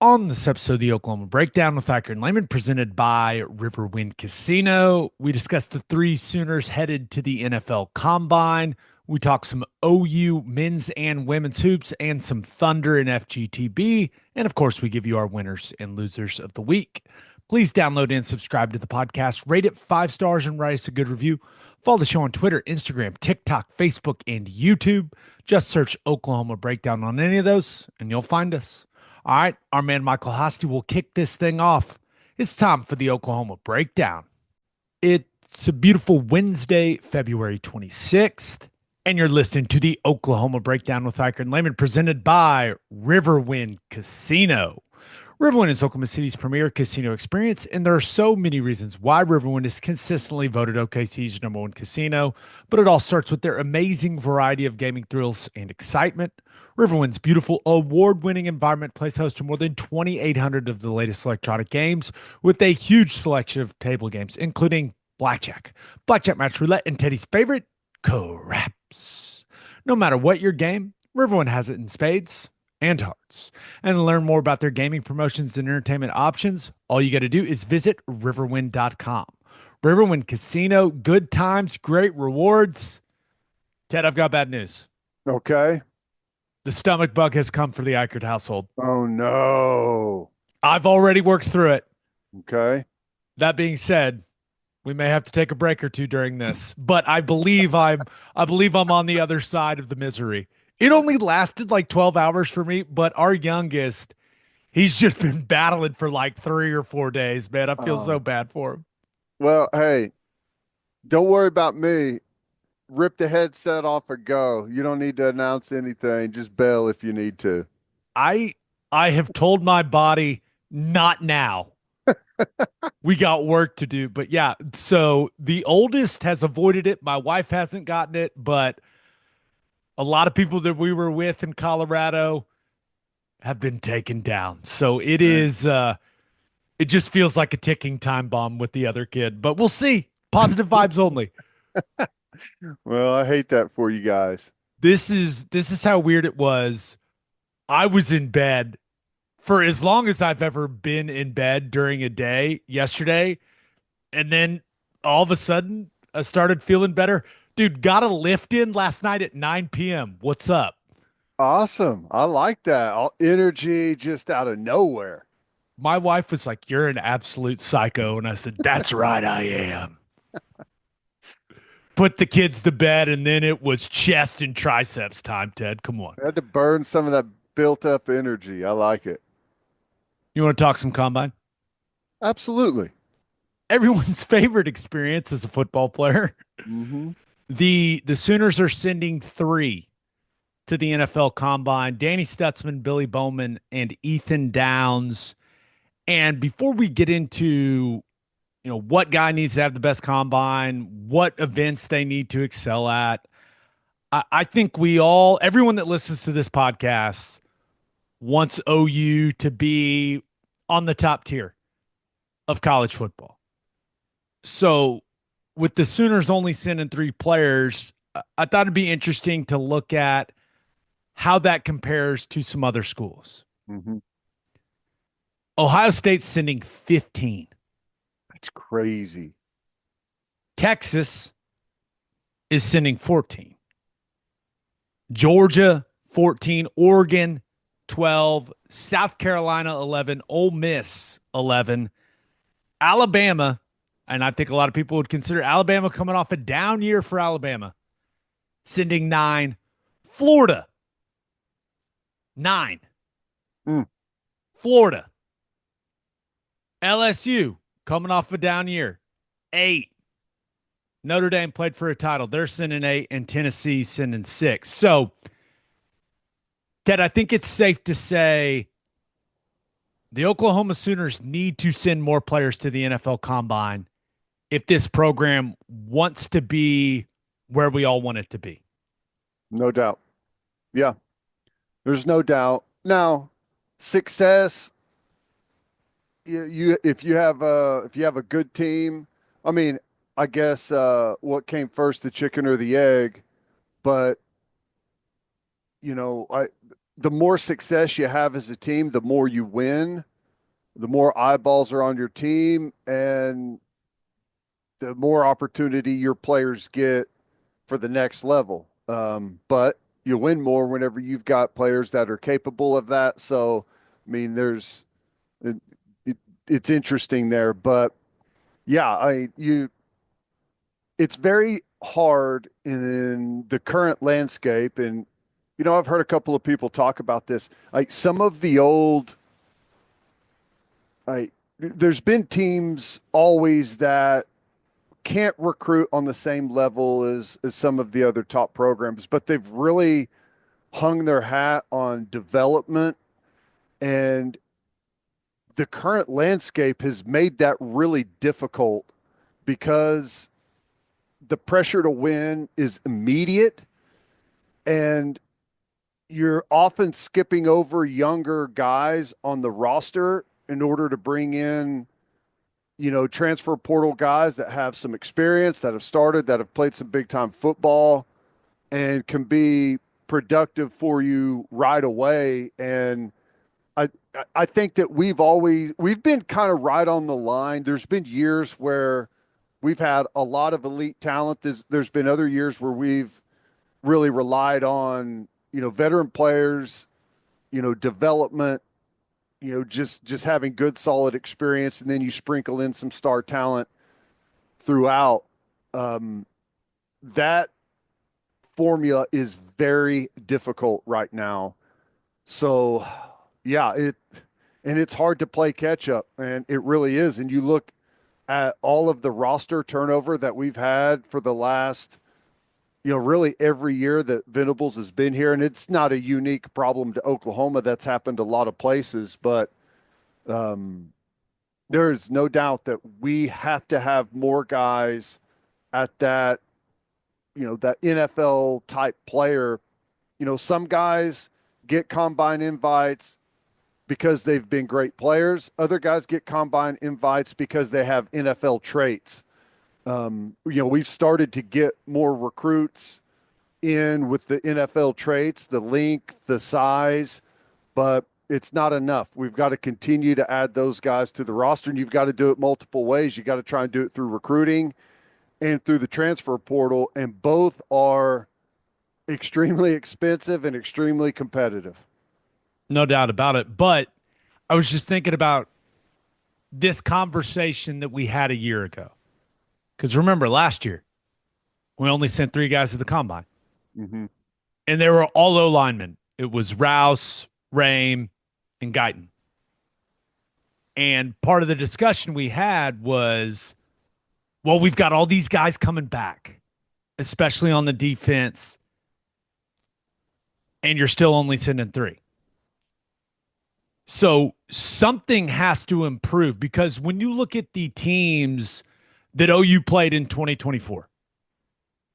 On this episode of the Oklahoma Breakdown with Ikard and Lehman, presented by Riverwind Casino, we discuss the three Sooners headed to the NFL Combine. We talk some OU men's and women's hoops and some Thunder and FGTB. And of course, we give you our winners and losers of the week. Please download and subscribe to the podcast. Rate it 5 stars and write us a good review. Follow the show on Twitter, Instagram, TikTok, Facebook, and YouTube. Just search Oklahoma Breakdown on any of those, and you'll find us. All right, our man Michael Hosty will kick this thing off. It's time for the Oklahoma Breakdown. It's a beautiful Wednesday, February 26th, and you're listening to the Oklahoma Breakdown with Ikard and Lehman, presented by Riverwind Casino. Riverwind is Oklahoma City's premier casino experience, and there are so many reasons why Riverwind is consistently voted OKC's #1 casino, but it all starts with their amazing variety of gaming thrills and excitement. Riverwind's beautiful award-winning environment plays host to more than 2,800 of the latest electronic games with a huge selection of table games, including blackjack, match roulette, and Teddy's favorite, craps. No matter what your game, Riverwind has it in spades and hearts. And to learn more about their gaming promotions and entertainment options, all you got to do is visit riverwind.com. Riverwind Casino, good times, great rewards. Ted, I've got bad news. Okay. The stomach bug has come for the Ikard household. Oh no. I've already worked through it. Okay. That being said, we may have to take a break or two during this, but I believe I'm on the other side of the misery. It only lasted like 12 hours for me, but our youngest, he's just been battling for like 3 or 4 days, man. I feel so Oh. bad for him. Well, hey, don't worry about me. Rip the headset off and go. You don't need to announce anything. Just bail if you need to. I I have told my body not now. We got work to do. But yeah, so the oldest has avoided it. My wife hasn't gotten it, but a lot of people that we were with in Colorado have been taken down. So it just feels like a ticking time bomb with the other kid. But we'll see. Positive vibes only. Well, I hate that for you guys. This is how weird it was. I was in bed for as long as I've ever been in bed during a day yesterday. And then all of a sudden, I started feeling better. Dude, got a lift in last night at 9 p.m. What's up? Awesome. I like that. All energy just out of nowhere. My wife was like, "You're an absolute psycho." And I said, "That's right, I am." Put the kids to bed, and then it was chest and triceps time, Ted. Come on. I had to burn some of that built up energy. I like it. You want to talk some combine? Absolutely. Everyone's favorite experience as a football player. Hmm. The Sooners are sending three to the NFL Combine: Danny Stutsman, Billy Bowman, and Ethan Downs. And before we get into what guy needs to have the best combine, what events they need to excel at, I think everyone that listens to this podcast wants OU to be on the top tier of college football. So with the Sooners only sending three players, I thought it'd be interesting to look at how that compares to some other schools. Hmm. Ohio State's sending 15. That's crazy. Texas is sending 14. Georgia, 14. Oregon, 12. South Carolina, 11. Ole Miss, 11. Alabama, and I think a lot of people would consider Alabama coming off a down year for Alabama, sending 9. Florida, 9. Mm. Florida. LSU, coming off a down year, 8. Notre Dame played for a title. They're sending 8, and Tennessee sending 6. So, Ted, I think it's safe to say the Oklahoma Sooners need to send more players to the NFL Combine if this program wants to be where we all want it to be. No doubt. Yeah. There's no doubt. Now, success, you if you have a good team, I mean, I guess what came first, the chicken or the egg? But I the more success you have as a team, the more you win, the more eyeballs are on your team, and the more opportunity your players get for the next level. But you win more whenever you've got players that are capable of that. So, I mean, it, it's interesting there, but yeah, it's very hard in the current landscape. And, I've heard a couple of people talk about this. Like some of the old, there's been teams always that can't recruit on the same level as some of the other top programs, but they've really hung their hat on development, and the current landscape has made that really difficult because the pressure to win is immediate, and you're often skipping over younger guys on the roster in order to bring in transfer portal guys that have some experience, that have started, that have played some big time football and can be productive for you right away. And I I think that we've been kind of right on the line. There's been years where we've had a lot of elite talent. There's been other years where we've really relied on, veteran players, development, just having good solid experience, and then you sprinkle in some star talent throughout. That formula is very difficult right now. So, yeah, it's hard to play catch up, and it really is. And you look at all of the roster turnover that we've had for the last, really every year that Venables has been here, and it's not a unique problem to Oklahoma. That's happened a lot of places, but there is no doubt that we have to have more guys at that, that NFL type player. Some guys get combine invites because they've been great players. Other guys get combine invites because they have NFL traits. We've started to get more recruits in with the NFL traits, the length, the size, but it's not enough. We've got to continue to add those guys to the roster, and you've got to do it multiple ways. You got to try and do it through recruiting and through the transfer portal, and both are extremely expensive and extremely competitive. No doubt about it. But I was just thinking about this conversation that we had a year ago. Because remember, last year, we only sent 3 guys to the combine. Mm-hmm. And they were all O linemen. It was Rouse, Rame, and Guyton. And part of the discussion we had was, well, we've got all these guys coming back, especially on the defense, and you're still only sending 3. So something has to improve, because when you look at the teams that OU played in 2024,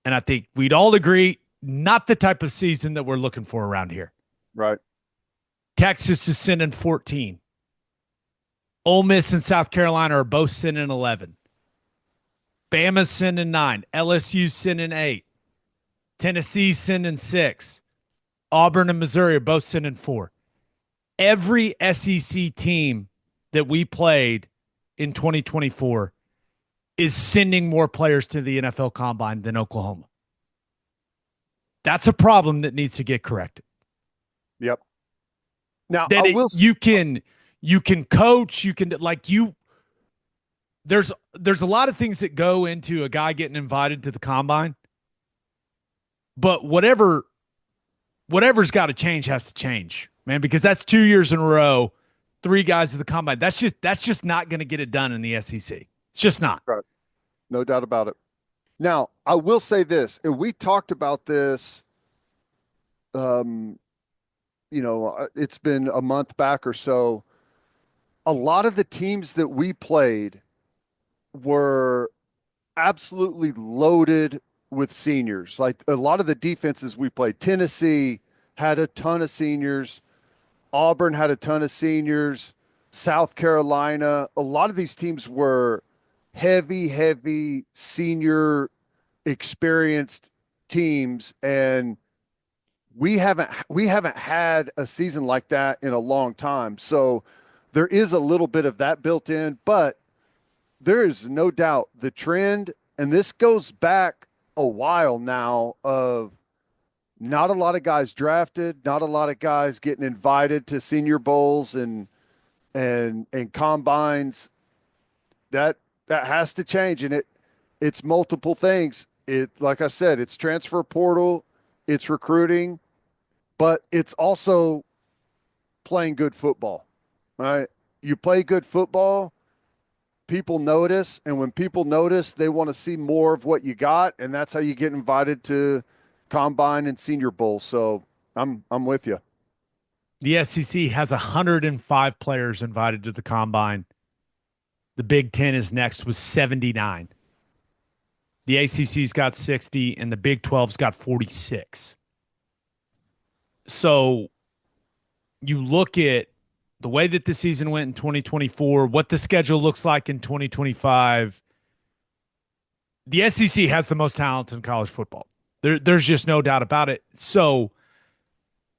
and I think we'd all agree, not the type of season that we're looking for around here. Right. Texas is sending 14. Ole Miss and South Carolina are both sending 11. Bama's sending 9. LSU sending 8. Tennessee sending 6. Auburn and Missouri are both sending 4. Every SEC team that we played in 2024 is sending more players to the NFL Combine than Oklahoma. That's a problem that needs to get corrected. Yep. Now, that you can coach, there's a lot of things that go into a guy getting invited to the combine, but whatever's got to change has to change, man, because that's 2 years in a row, 3 guys to the combine. That's just not going to get it done in the SEC. It's just not. Right. No doubt about it. Now, I will say this, and we talked about this, it's been a month back or so. A lot of the teams that we played were absolutely loaded with seniors. Like a lot of the defenses we played, Tennessee had a ton of seniors. Auburn had a ton of seniors. South Carolina, a lot of these teams were heavy senior experienced teams, and we haven't had a season like that in a long time. So there is a little bit of that built in, but there is no doubt the trend, and this goes back a while now, of not a lot of guys drafted, not a lot of guys getting invited to Senior Bowls and combines. That has to change, and it's multiple things. It, like I said, it's transfer portal, it's recruiting, but it's also playing good football. Right? You play good football, people notice, and when people notice, they want to see more of what you got, and that's how you get invited to combine and Senior Bowl. So I'm with you. The SEC has 105 players invited to the combine. The Big Ten is next with 79. The ACC's got 60, and the Big 12's got 46. So you look at the way that the season went in 2024, what the schedule looks like in 2025. The SEC has the most talent in college football. There's just no doubt about it. So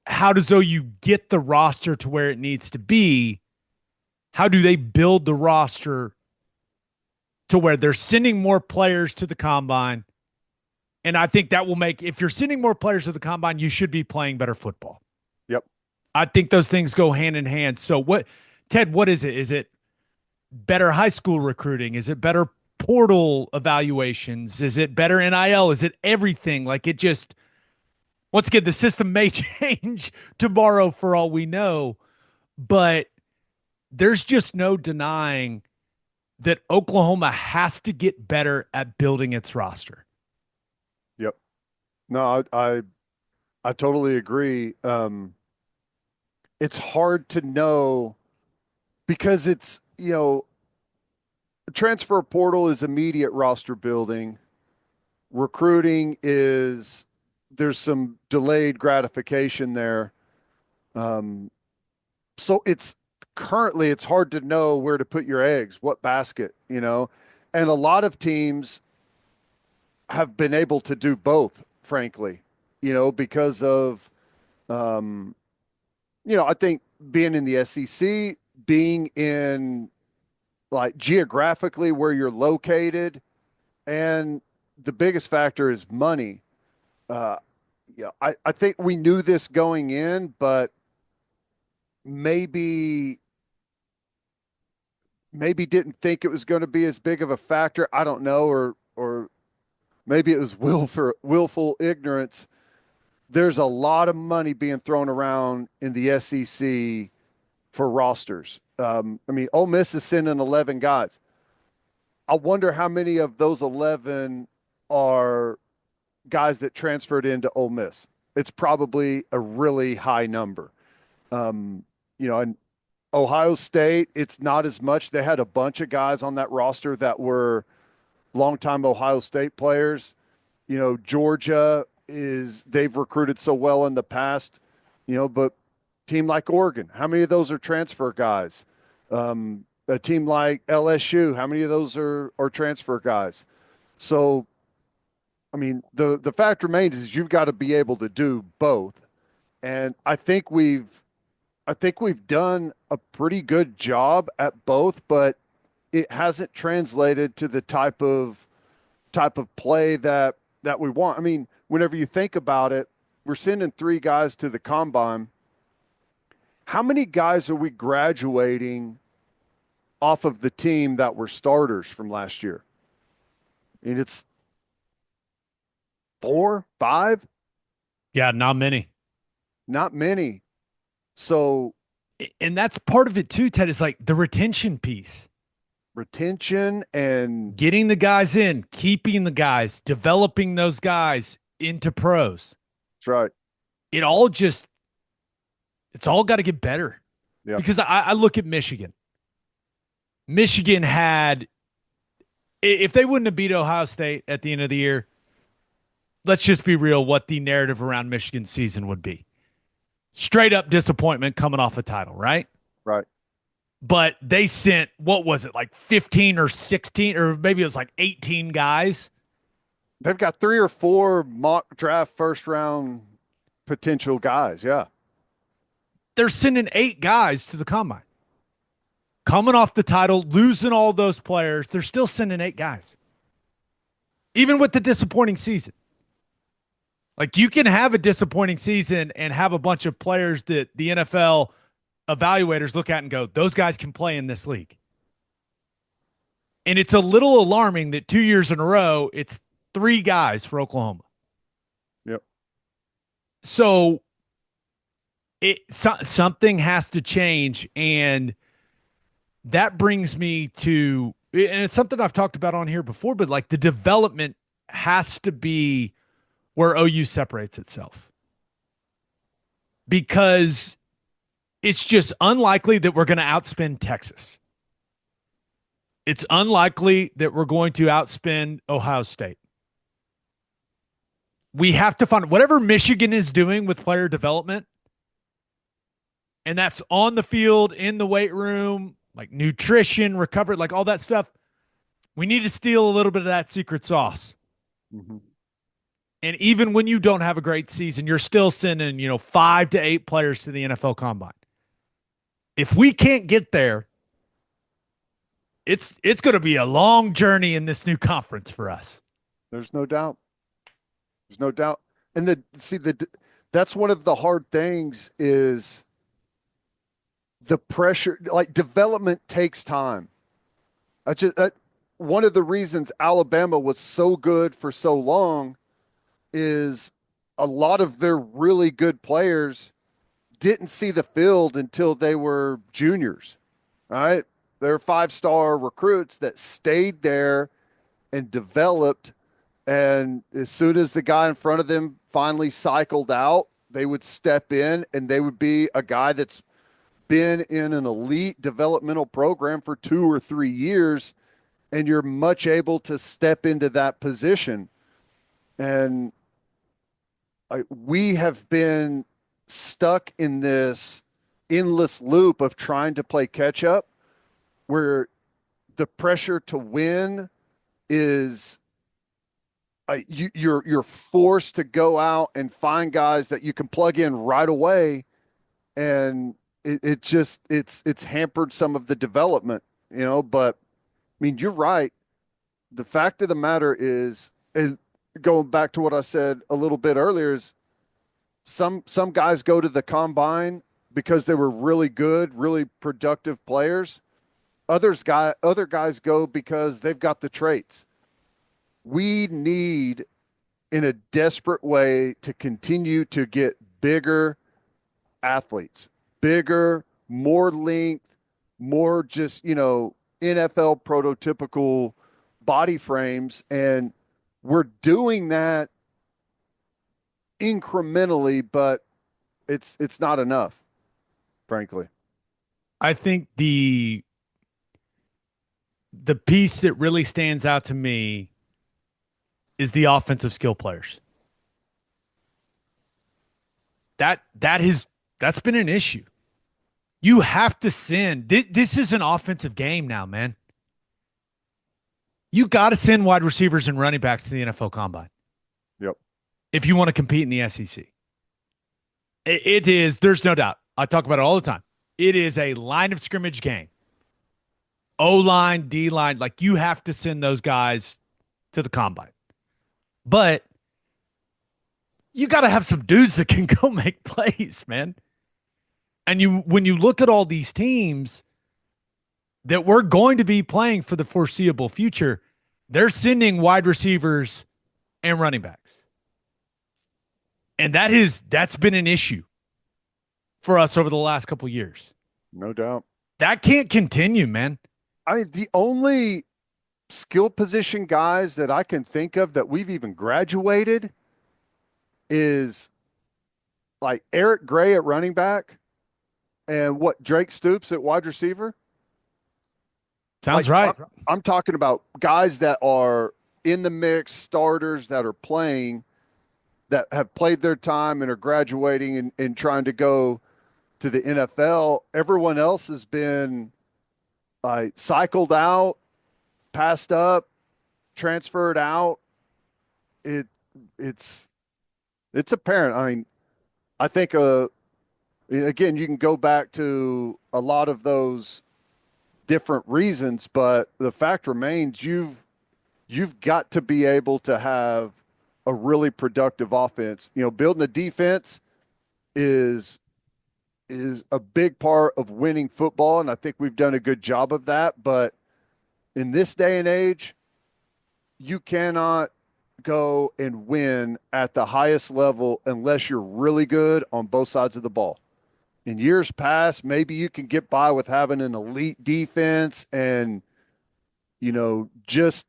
how does OU get the roster to where it needs to be? How do they build the roster to where they're sending more players to the combine? And I think that will make, if you're sending more players to the combine, you should be playing better football. Yep. I think those things go hand in hand. So Ted, what is it? Is it better high school recruiting? Is it better portal evaluations? Is it better NIL? Is it everything? Like, it just, once again, the system may change tomorrow for all we know, but there's just no denying that Oklahoma has to get better at building its roster. Yep. No, I totally agree. It's hard to know because it's, transfer portal is immediate roster building. Recruiting is, there's some delayed gratification there. So it's currently, it's hard to know where to put your eggs, what basket, and a lot of teams have been able to do both, frankly, because of, I think being in the SEC, being in, like, geographically where you're located, and the biggest factor is money. I think we knew this going in, but maybe didn't think it was going to be as big of a factor. I don't know, or maybe it was willful ignorance. There's a lot of money being thrown around in the SEC for rosters. Ole Miss is sending 11 guys. I wonder how many of those 11 are guys that transferred into Ole Miss. It's probably a really high number. And Ohio State, it's not as much. They had a bunch of guys on that roster that were longtime Ohio State players. Georgia they've recruited so well in the past, but team like Oregon, how many of those are transfer guys? A team like LSU, how many of those are transfer guys? So, the fact remains is you've got to be able to do both. And I think we've done a pretty good job at both, but it hasn't translated to the type of play that we want. Whenever you think about it, we're sending 3 guys to the combine. How many guys are we graduating off of the team that were starters from last year? It's 4, 5. Yeah, not many. Not many. So, and that's part of it too, Ted, is like the retention piece. Retention and getting the guys in, keeping the guys, developing those guys into pros. That's right. It's all got to get better. Yeah. Because I look at Michigan. Michigan had, if they wouldn't have beat Ohio State at the end of the year, let's just be real, what the narrative around Michigan's season would be. Straight up disappointment coming off a title, right? Right. But they sent, what was it, like 15 or 16, or maybe it was like 18 guys. They've got 3 or 4 mock draft first round potential guys. Yeah. They're sending 8 guys to the combine. Coming off the title, losing all those players, they're still sending 8 guys. Even with the disappointing season. Like you can have a disappointing season and have a bunch of players that the NFL evaluators look at and go, those guys can play in this league. And it's a little alarming that 2 years in a row, it's 3 guys for Oklahoma. Yep. So something has to change. And that brings me to, and it's something I've talked about on here before, but like the development has to be where OU separates itself. Because it's just unlikely that we're going to outspend Texas. It's unlikely that we're going to outspend Ohio State. We have to find whatever Michigan is doing with player development, and that's on the field, in the weight room, like nutrition, recovery, like all that stuff. We need to steal a little bit of that secret sauce. Mm-hmm. And even when you don't have a great season, you're still sending, 5 to 8 players to the NFL Combine. If we can't get there, it's going to be a long journey in this new conference for us. There's no doubt. There's no doubt. And that's one of the hard things is the pressure. Like development takes time. One of the reasons Alabama was so good for so long is a lot of their really good players didn't see the field until they were juniors, right? They're 5-star recruits that stayed there and developed. And as soon as the guy in front of them finally cycled out, they would step in and they would be a guy that's been in an elite developmental program for 2 or 3 years, and you're much able to step into that position. And we have been stuck in this endless loop of trying to play catch up where the pressure to win is you're forced to go out and find guys that you can plug in right away, and it's hampered some of the development, but I mean, you're right. The fact of the matter is, and going back to what I said a little bit earlier, is some guys go to the combine because they were really good, really productive players. Other guys go because they've got the traits. We need, in a desperate way, to continue to get bigger athletes, bigger, more length, more just, NFL prototypical body frames. And we're doing that incrementally, but it's not enough, frankly. I think the piece that really stands out to me is the offensive skill players. That's been an issue. You have to send. This is an offensive game now, man. You got to send wide receivers and running backs to the NFL Combine. Yep. If you want to compete in the SEC. It is, there's no doubt. I talk about it all the time. It is a line of scrimmage game. O-line, D-line, like you have to send those guys to the Combine. But you got to have some dudes that can go make plays, man. And when you look at all these teams that we're going to be playing for the foreseeable future, they're sending wide receivers and running backs. And that's been an issue for us over the last couple of years. No doubt. That can't continue, man. I mean, the only skill position guys that I can think of that we've even graduated is like Eric Gray at running back and Drake Stoops at wide receiver. Sounds right. I'm talking about guys that are in the mix, starters that are playing, that have played their time and are graduating and trying to go to the NFL. Everyone else has been cycled out, passed up, transferred out. It's apparent. I mean, I think again, you can go back to a lot of those different reasons, but the fact remains you've got to be able to have a really productive offense. Building a defense is a big part of winning football, and I think we've done a good job of that. But in this day and age, you cannot go and win at the highest level unless you're really good on both sides of the ball. In years past, maybe you can get by with having an elite defense and, just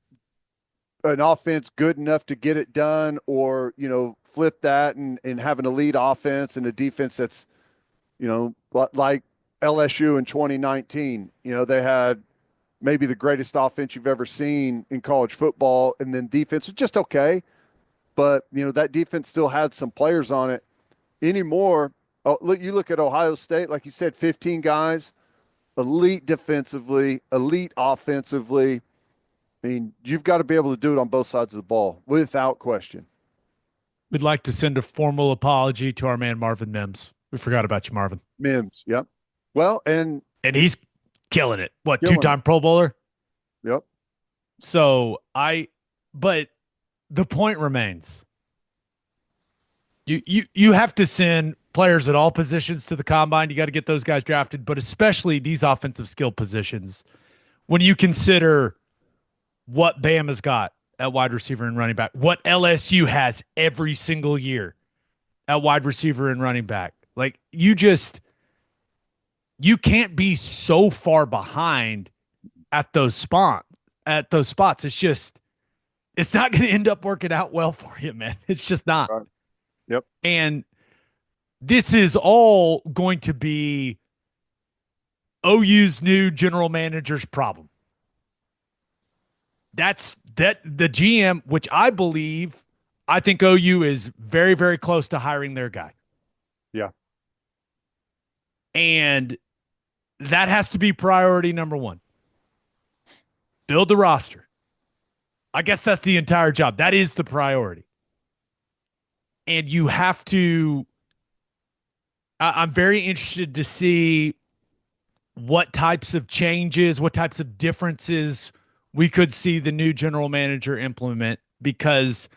an offense good enough to get it done, or, flip that and have an elite offense and a defense that's, like LSU in 2019. They had maybe the greatest offense you've ever seen in college football, and then defense was just okay. But, that defense still had some players on it. Anymore, look, you look at Ohio State, like you said, 15 guys, elite defensively, elite offensively. I mean, you've got to be able to do it on both sides of the ball without question. We'd like to send a formal apology to our man Marvin Mims. We forgot about you, Marvin. Mims, yep. Well, and he's killing it. What, killing two-time it. Pro Bowler? Yep. But the point remains. You have to send players at all positions to the combine. You got to get those guys drafted, but especially these offensive skill positions. When you consider what Bam has got at wide receiver and running back, what LSU has every single year at wide receiver and running back, like you can't be so far behind at those spots. It's not going to end up working out well for you, man. It's just not. Right. Yep. And this is all going to be OU's new general manager's problem. That's the GM, which I think OU is very, very close to hiring their guy. Yeah. And that has to be priority number one. Build the roster. I guess that's the entire job. That is the priority. And you have to, I'm very interested to see what types of changes, what types of differences we could see the new general manager implement, because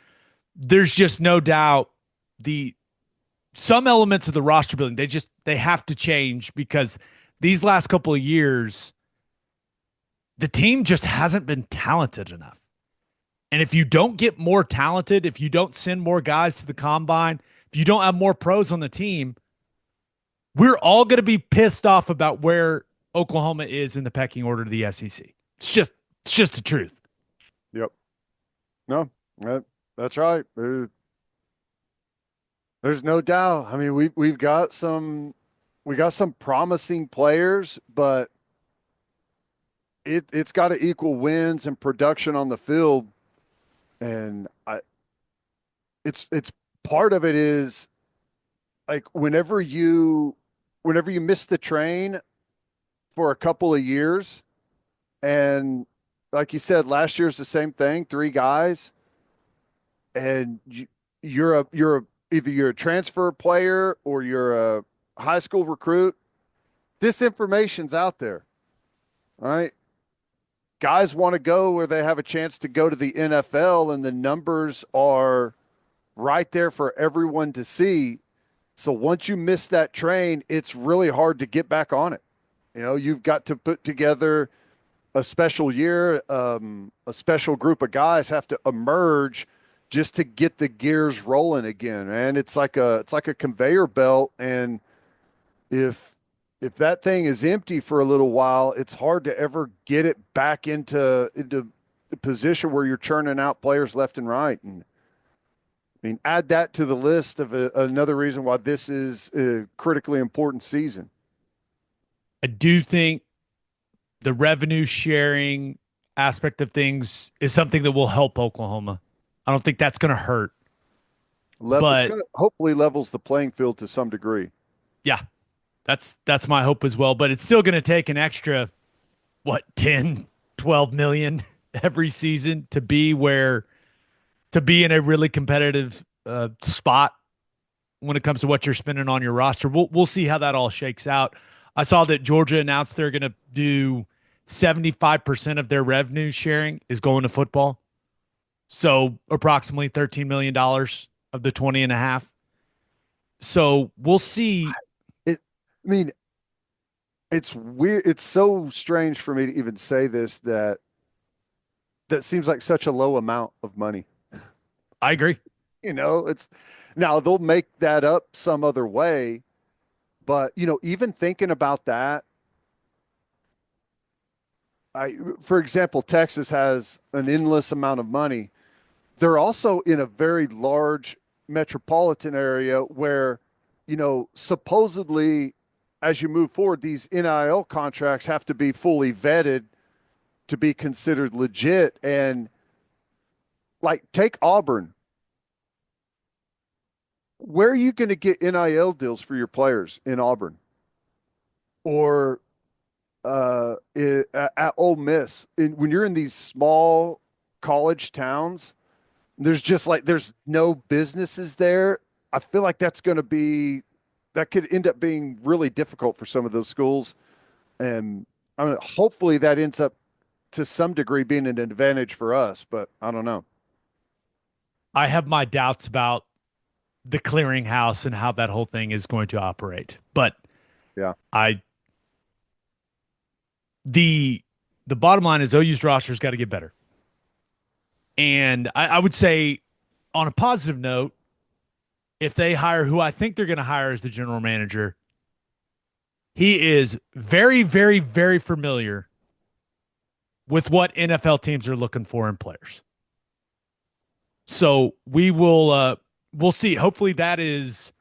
there's just no doubt some elements of the roster building, they have to change, because these last couple of years, the team just hasn't been talented enough. And if you don't get more talented, if you don't send more guys to the combine, if you don't have more pros on the team, we're all going to be pissed off about where Oklahoma is in the pecking order to the SEC. It's just the truth. Yep. No, that's right. There's no doubt. I mean, we got some promising players, but it's got to equal wins and production on the field. And it's part of it is like whenever you miss the train for a couple of years, and like you said, last year's the same thing, 3 guys, and you're either you're a transfer player or you're a high school recruit. This information's out there, right? Guys want to go where they have a chance to go to the NFL, and the numbers are right there for everyone to see. So once you miss that train, it's really hard to get back on it. You've got to put together a special year. A special group of guys have to emerge just to get the gears rolling again. And it's like a conveyor belt. And if that thing is empty for a little while, it's hard to ever get it back into the position where you're churning out players left and right. And I mean, add that to the list of another reason why this is a critically important season. I do think the revenue sharing aspect of things is something that will help Oklahoma. I don't think that's going to hurt. But hopefully levels the playing field to some degree. Yeah. That's my hope as well, but it's still going to take an extra 10, 12 million every season to be in a really competitive spot. when it comes to what you're spending on your roster. We'll see how that all shakes out. I saw that Georgia announced they're going to do 75% of their revenue sharing is going to football. So approximately $13 million of the 20 and a half. So we'll see. I mean, it's weird. It's so strange for me to even say this that seems like such a low amount of money. I agree. It's now they'll make that up some other way, but even thinking about that, for example, Texas has an endless amount of money. They're also in a very large metropolitan area where, supposedly as you move forward, these NIL contracts have to be fully vetted to be considered legit. And like, take Auburn. Where are you going to get NIL deals for your players in Auburn or at Ole Miss? When you're in these small college towns, there's no businesses there. I feel like that could end up being really difficult for some of those schools. And I mean, hopefully that ends up to some degree being an advantage for us, but I don't know. I have my doubts about the clearinghouse and how that whole thing is going to operate. But Yeah. The bottom line is OU's roster's got to get better. And I would say, on a positive note, if they hire who I think they're going to hire as the general manager, he is very, very, very familiar with what NFL teams are looking for in players. So we'll see. Hopefully that is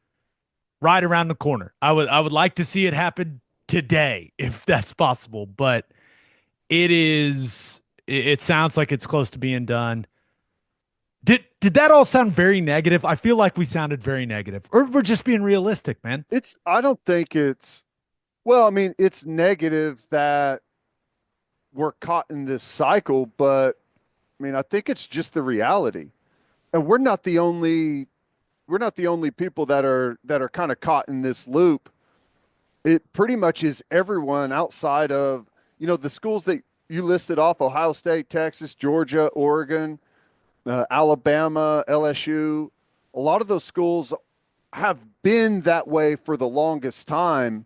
right around the corner. I would like to see it happen today if that's possible, but it sounds like it's close to being done. Did that all sound very negative? I feel like we sounded very negative. Or we're just being realistic, man. I don't think well, I mean, it's negative that we're caught in this cycle, but I mean, I think it's just the reality. And we're not the only people that are kind of caught in this loop. It pretty much is everyone outside of, the schools that you listed off: Ohio State, Texas, Georgia, Oregon, Alabama, LSU. A lot of those schools have been that way for the longest time.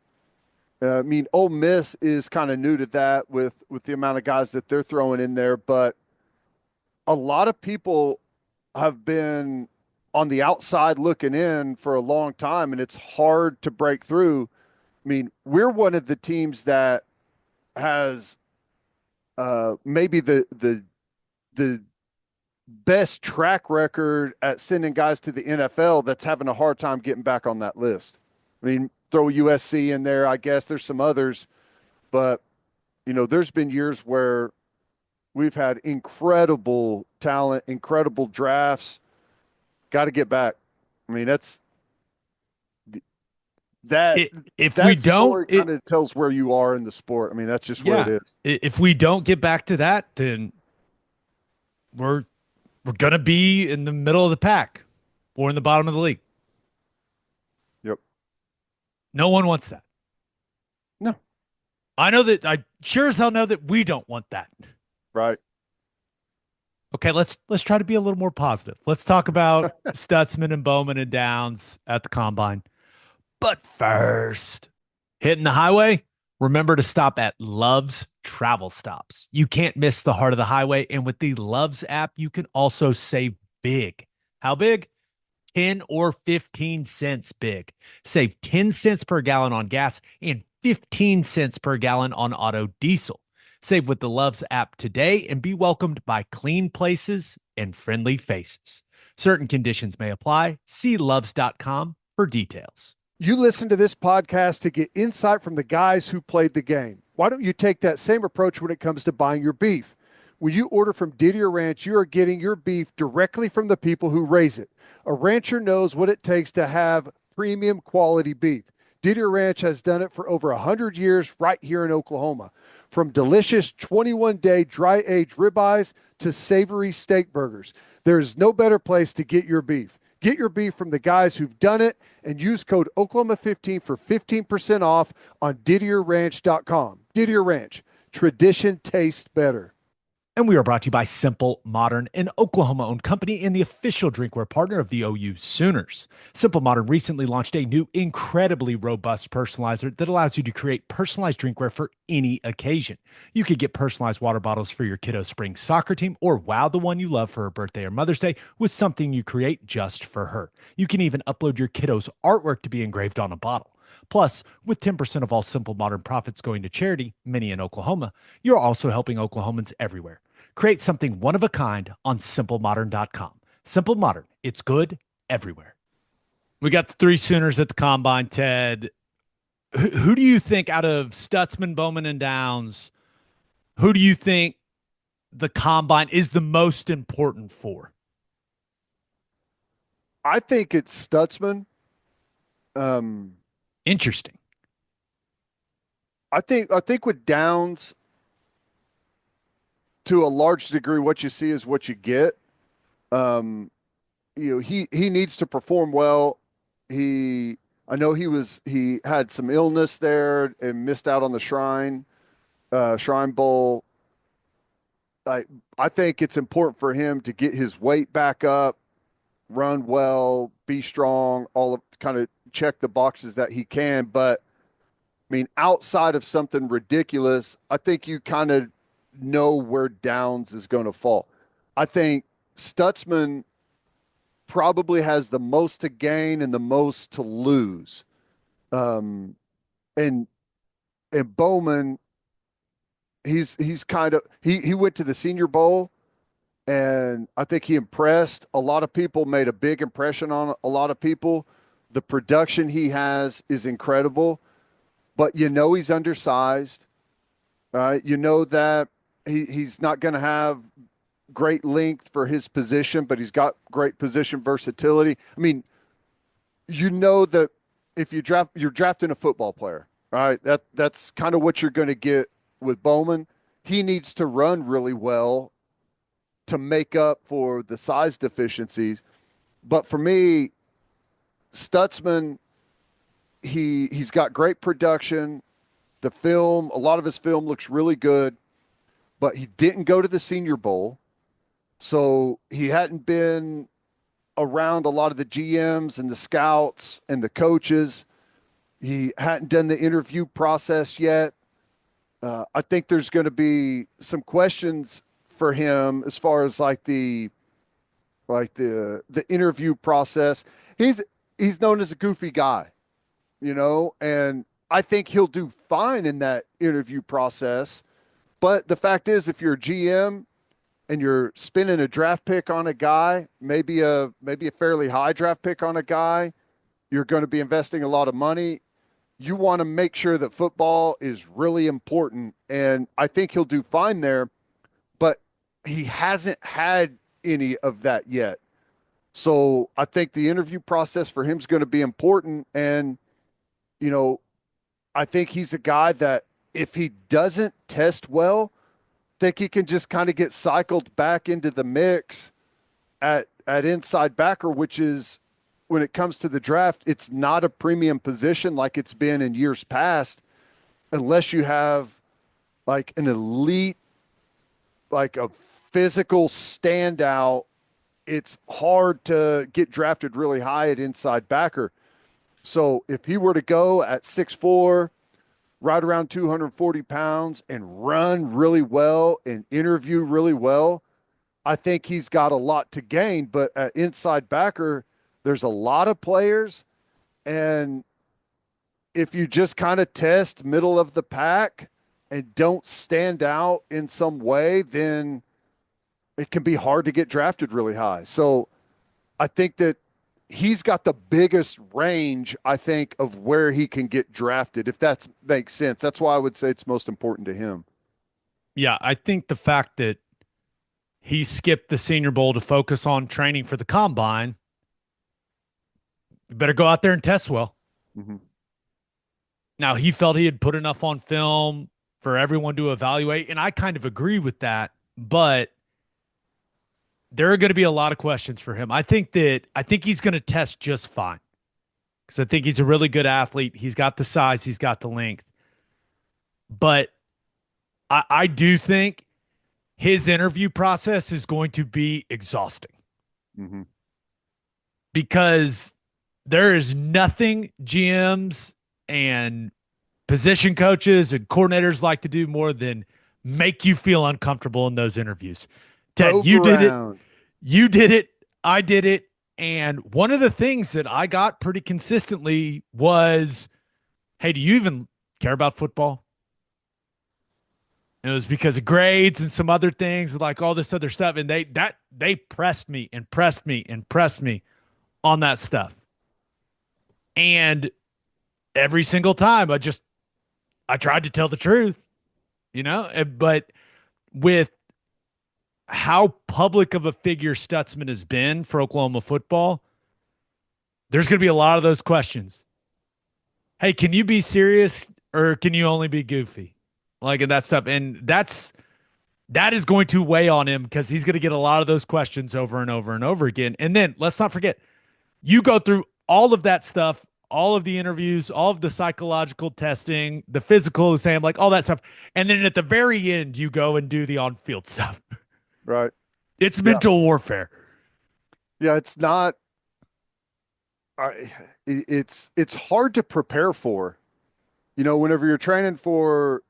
I mean, Ole Miss is kind of new to that with the amount of guys that they're throwing in there, but a lot of people have been on the outside looking in for a long time, and it's hard to break through. I mean, we're one of the teams that has maybe the best track record at sending guys to the NFL that's having a hard time getting back on that list. I mean, throw USC in there, I guess. There's some others, but there's been years where we've had incredible talent, incredible drafts. Got to get back. I mean, if that we don't, kind of tells where you are in the sport. I mean, that's just where it is. If we don't get back to that, then we're gonna be in the middle of the pack or in the bottom of the league. Yep. No one wants that. No. I know that. I sure as hell know that we don't want that. Right. Okay, let's try to be a little more positive. Let's talk about Stutsman and Bowman and Downs at the combine. But first, hitting the highway, remember to stop at Love's Travel Stops. You can't miss the heart of the highway, and with the Love's app, you can also save big. How big? 10 or 15 cents big. Save 10 cents per gallon on gas and 15 cents per gallon on auto diesel. Save with the Love's app today and be welcomed by clean places and friendly faces. Certain conditions may apply. See loves.com for details. You listen to this podcast to get insight from the guys who played the game. Why don't you take that same approach when it comes to buying your beef? When you order from Didier Ranch, you are getting your beef directly from the people who raise it. A rancher knows what it takes to have premium quality beef. Didier Ranch has done it for over 100 years right here in Oklahoma. From delicious 21-day dry-aged ribeyes to savory steak burgers, there is no better place to get your beef. Get your beef from the guys who've done it and use code Oklahoma15 for 15% off on DidierRanch.com. Didier Ranch. Tradition tastes better. And we are brought to you by Simple Modern, an Oklahoma-owned company and the official drinkware partner of the OU Sooners. Simple Modern recently launched a new, incredibly robust personalizer that allows you to create personalized drinkware for any occasion. You could get personalized water bottles for your kiddo's spring soccer team, or wow the one you love for her birthday or Mother's Day with something you create just for her. You can even upload your kiddo's artwork to be engraved on a bottle. Plus, with 10% of all Simple Modern profits going to charity, many in Oklahoma, you're also helping Oklahomans everywhere. Create something one of a kind on simplemodern.com. Simple Modern, it's good everywhere. We got the three Sooners at the Combine, Ted. Who do you think out of Stutsman, Bowman, and Downs, who do you think the Combine is the most important for? I think it's Stutsman. Interesting. I think with Downs, to a large degree, what you see is what you get. He needs to perform well. I know he had some illness there and missed out on the Shrine Bowl. I think it's important for him to get his weight back up, run well, be strong, all of kind of check the boxes that he can. But I mean, outside of something ridiculous, I think you kind of know where Downs is going to fall. I think Stutsman probably has the most to gain and the most to lose. And Bowman, he's kind of he went to the Senior Bowl, and I think he impressed a lot of people, made a big impression on a lot of people. The production he has is incredible, but he's undersized. You know that he's not going to have great length for his position, but he's got great position versatility. I mean, that if you're drafting a football player, right? That's kind of what you're going to get with Bowman. He needs to run really well to make up for the size deficiencies. But for me, Stutsman, he's got great production. A lot of his film looks really good, but he didn't go to the Senior Bowl. So he hadn't been around a lot of the GMs and the scouts and the coaches. He hadn't done the interview process yet. I think there's going to be some questions for him as far as the interview process. He's known as a goofy guy, and I think he'll do fine in that interview process. But the fact is, if you're a GM and you're spending a draft pick on a guy, maybe a fairly high draft pick on a guy, you're going to be investing a lot of money. You want to make sure that football is really important, and I think he'll do fine there, but he hasn't had any of that yet. So I think the interview process for him is going to be important, and I think he's a guy that if he doesn't test well, I think he can just kind of get cycled back into the mix at inside backer, which is, when it comes to the draft, it's not a premium position like it's been in years past, unless you have an elite, a physical standout. It's hard to get drafted really high at inside backer. So if he were to go at 6'4", right around 240 pounds, and run really well and interview really well, I think he's got a lot to gain. But at inside backer, there's a lot of players, and if you just kind of test middle of the pack and don't stand out in some way, then it can be hard to get drafted really high. So I think that he's got the biggest range, I think, of where he can get drafted, if that makes sense. That's why I would say it's most important to him. Yeah, I think the fact that he skipped the Senior Bowl to focus on training for the Combine, you better go out there and test well. Mm-hmm. Now, he felt he had put enough on film for everyone to evaluate, and I kind of agree with that. But there are going to be a lot of questions for him. I think he's going to test just fine because I think he's a really good athlete. He's got the size, he's got the length, but I do think his interview process is going to be exhausting Mm-hmm. because there is nothing GMs and position coaches and coordinators like to do more than make you feel uncomfortable in those interviews. Ted, Poke you did it. around. You did it. I did it. And one of the things that I got pretty consistently was, hey, do you even care about football? And it was because of grades and some other things, like all this other stuff. And they pressed me and pressed me and pressed me on that stuff. And every single time I tried to tell the truth, but with how public of a figure Stutsman has been for Oklahoma football, there's going to be a lot of those questions. Hey, can you be serious or can you only be goofy? Like, and that stuff. And that is going to weigh on him because he's going to get a lot of those questions over and over and over again. And then let's not forget, you go through all of that stuff, all of the interviews, all of the psychological testing, the physical exam, like all that stuff. And then at the very end, you go and do the on-field stuff. Right. It's Yeah. mental warfare. Yeah. It's not. It's hard to prepare for. Whenever you're training for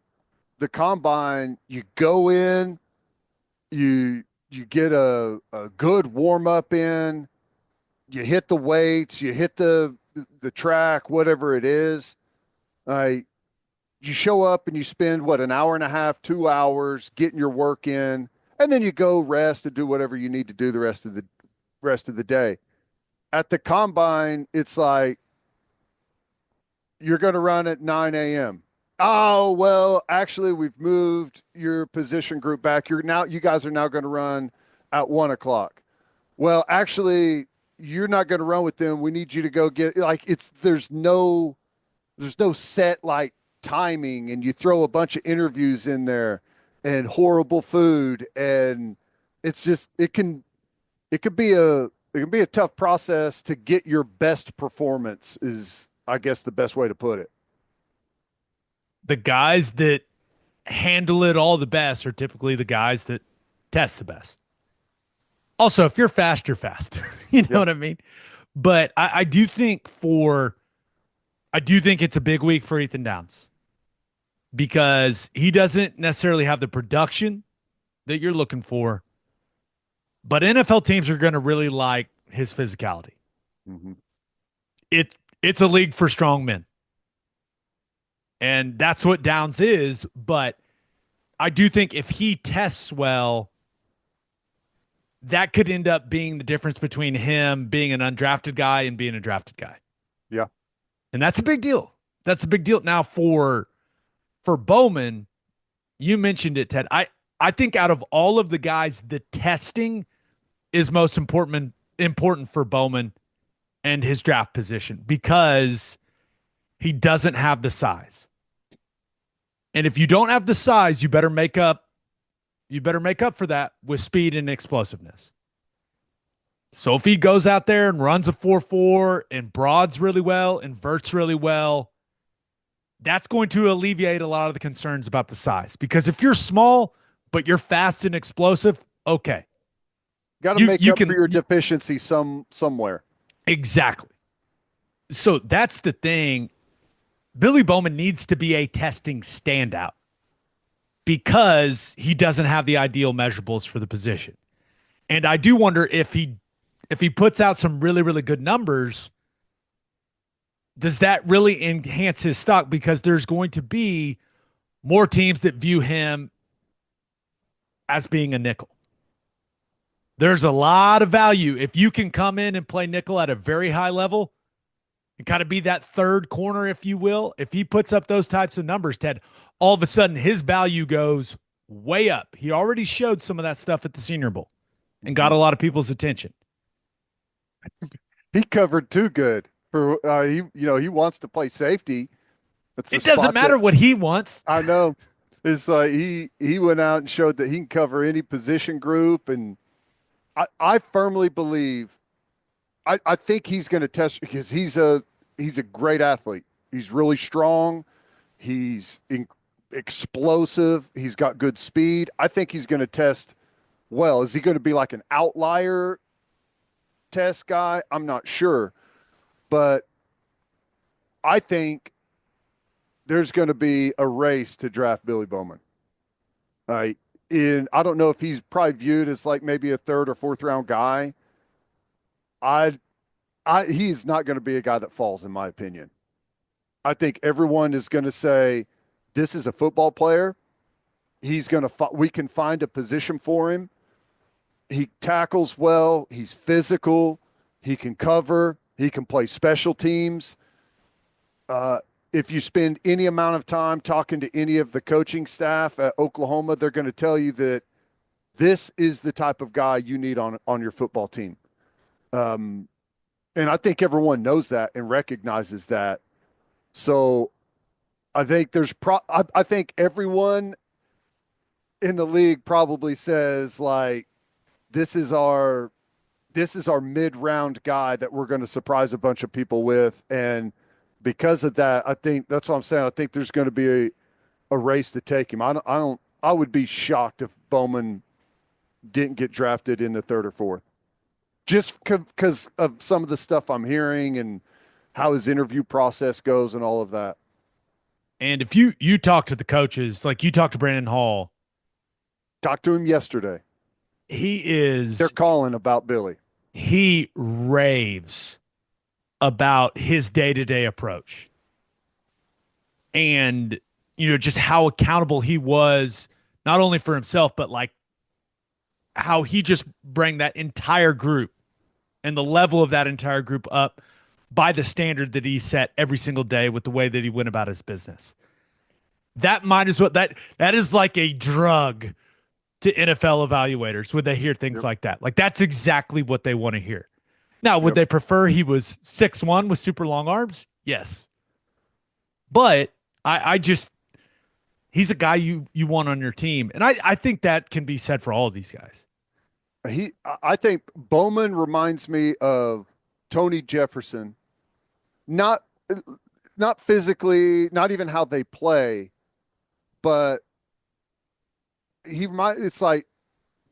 the combine, you go in, you get a good warm up in, you hit the weights, you hit the track, whatever it is. You show up and you spend an hour and a half, 2 hours getting your work in, and then you go rest and do whatever you need to do the rest of the day. At the combine, it's like you're going to run at 9 a.m. Oh, well, actually, we've moved your position group back. You guys are now going to run at 1 o'clock. Well, actually, you're not going to run with them. We need you to go get there's no set like timing, and you throw a bunch of interviews in there and horrible food, and it's just it can be a tough process to get your best performance is, I guess, the best way to put it. The guys that handle it all the best are typically the guys that test the best. Also, if you're fast, you're fast. You know Yep. what I mean? But I do think it's a big week for Ethan Downs because he doesn't necessarily have the production that you're looking for, but NFL teams are going to really like his physicality. Mhm. It's a league for strong men. And that's what Downs is, but I do think if he tests well, that could end up being the difference between him being an undrafted guy and being a drafted guy. Yeah. And that's a big deal. That's a big deal. Now for Bowman, you mentioned it, Ted. I think out of all of the guys, the testing is most important for Bowman and his draft position because he doesn't have the size. And if you don't have the size, you better make up for that with speed and explosiveness. So if he goes out there and runs a 4.4 and broads really well, inverts really well, that's going to alleviate a lot of the concerns about the size. Because if you're small, but you're fast and explosive, okay. Got to You make you up can for your deficiency somewhere. exactly. So that's the thing. Billy Bowman needs to be a testing standout because he doesn't have the ideal measurables for the position. And I do wonder if he puts out some really, really good numbers, does that really enhance his stock? Because there's going to be more teams that view him as being a nickel. There's a lot of value if you can come in and play nickel at a very high level and kind of be that third corner, if you will. If he puts up those types of numbers, Ted, all of a sudden his value goes way up. He already showed some of that stuff at the Senior Bowl and got a lot of people's attention. He covered too good for he wants to play safety. That's the It doesn't spot matter that what he wants. I know. It's like he went out and showed that he can cover any position group, and I firmly believe. I think he's going to test because he's a great athlete. He's really strong. He's explosive. He's got good speed. I think he's going to test well. Is he going to be like an outlier test guy? I'm not sure, but I think there's going to be a race to draft Billy Bowman. Uh, I don't know if he's probably viewed as like maybe a third or fourth round guy. I he's not going to be a guy that falls, in my opinion. I think everyone is going to say this is a football player. He's going to. We can find a position for him. He tackles well. He's physical. He can cover. He can play special teams. If you spend any amount of time talking to any of the coaching staff at Oklahoma, they're going to tell you that this is the type of guy you need on your football team. And I think everyone knows that and recognizes that. So I think I think everyone in the league probably says like this is our mid-round guy that we're going to surprise a bunch of people with. And because of that, I think that's what I'm saying. I think there's going to be a race to take him. I would be shocked if Bowman didn't get drafted in the third or fourth, just because of some of the stuff I'm hearing and how his interview process goes and all of that. And if you talk to the coaches, like you talked to Brandon Hall, Talked to him yesterday. They're he calling about Billy. raves about his day-to-day approach. And just how accountable he was not only for himself but like how he just bring that entire group and the level of that entire group up by the standard that he set every single day with the way that he went about his business. That might as well that is like a drug to NFL evaluators when they hear things Yep. like that. Like that's exactly what they want to hear. Now, would Yep. they prefer he was 6'1" with super long arms? Yes. But I just he's a guy you want on your team. And I think that can be said for all of these guys. I think Bowman reminds me of Tony Jefferson. Not not physically, not even how they play, but it's like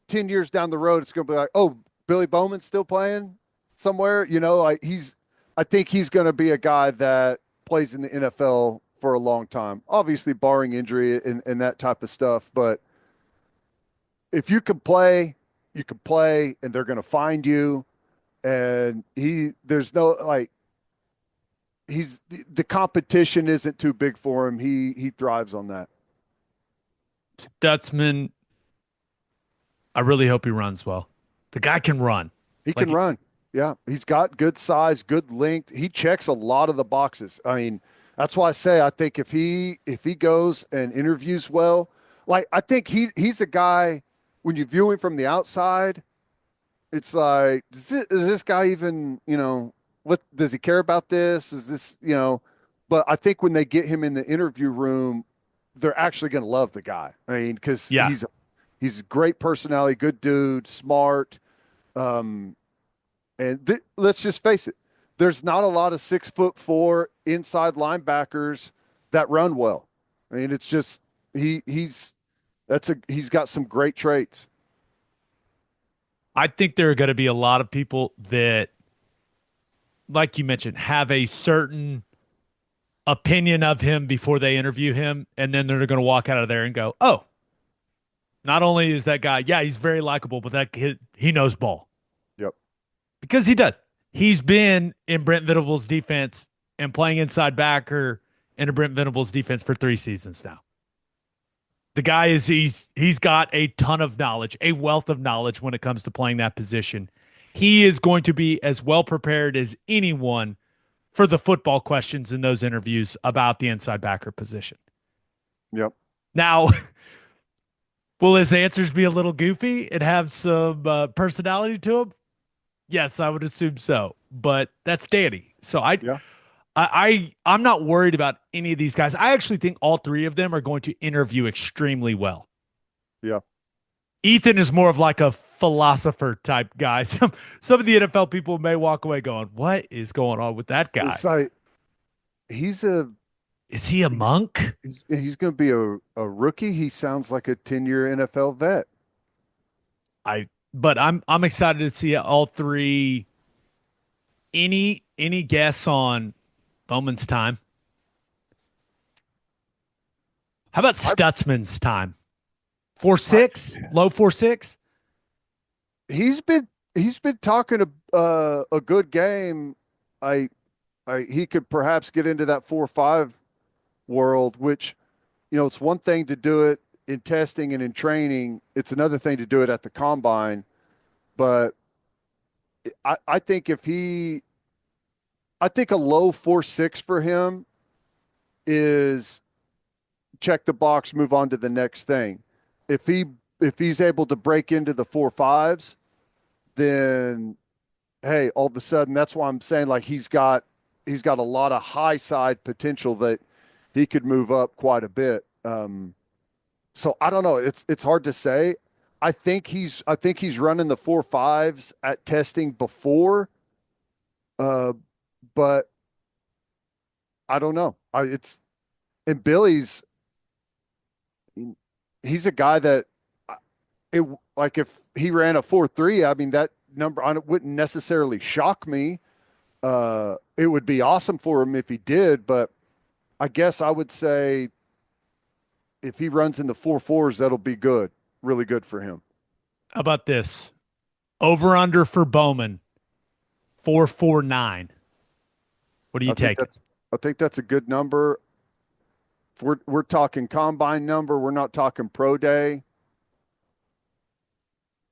10 years down the road, it's going to be like, oh, Billy Bowman's still playing somewhere. I think he's going to be a guy that plays in the NFL for a long time, obviously barring injury and that type of stuff. But if you can play and they're going to find you. And there's no like, the competition isn't too big for him. He thrives on that. Stutsman, I really hope he runs well. The guy can run. He can Like run. Yeah, he's got good size, good length. He checks a lot of the boxes. I mean, that's why I say I think if he goes and interviews well, like I think he's a guy when you view him from the outside, it's like is this guy even, what does he care about this? Is this, but I think when they get him in the interview room, they're actually going to love the guy. I mean, because yeah. he's a great personality, good dude, smart. And let's just face it, there's not a lot of 6'4" inside linebackers that run well. I mean, it's just he's got some great traits. I think there are going to be a lot of people that, like you mentioned, have a certain opinion of him before they interview him, and then they're going to walk out of there and go, "Oh, not only is that guy, yeah, he's very likable, but that kid, he knows ball." Yep. Because he does. He's been in Brent Venables' defense and playing inside backer in a Brent Venables defense for 3 seasons now. The guy he's got a ton of knowledge, a wealth of knowledge when it comes to playing that position. He is going to be as well prepared as anyone for the football questions in those interviews about the inside backer position. Yep. Now, will his answers be a little goofy and have some personality to them? Yes, I would assume so. But that's Danny. So Yeah. I'm not worried about any of these guys. I actually think all 3 of them are going to interview extremely well. Yeah. Ethan is more of like a philosopher type guy. Some of the NFL people may walk away going, "What is going on with that guy? It's like he's a Is he a monk?" he's going to be a rookie. He sounds like a 10-year NFL vet. But I'm excited to see all three. Any guess on Bowman's time? How about I, Stutzman's time? Four I six, low 4.6. he's been talking a good game. I he could perhaps get into that 4-5 world, which it's one thing to do it in testing and in training. It's another thing to do it at the combine. But I think I think a low 4.6 for him is check the box, move on to the next thing. If he's able to break into the 4.5s, then hey, all of a sudden that's why I'm saying like he's got a lot of high side potential that he could move up quite a bit. So I don't know. It's hard to say. I think he's running the 4.5s at testing before, uh, but I don't know. It's and Billy's he's a guy that it like if he ran a 4.3, I mean that number on it wouldn't necessarily shock me. It would be awesome for him if he did, but I guess I would say if he runs in the 4.4s, that'll be good, really good for him. How about this? Over under for Bowman, 4.49. What are you I think taking? that's I think that's a good number. If we're talking combine number, we're not talking pro day.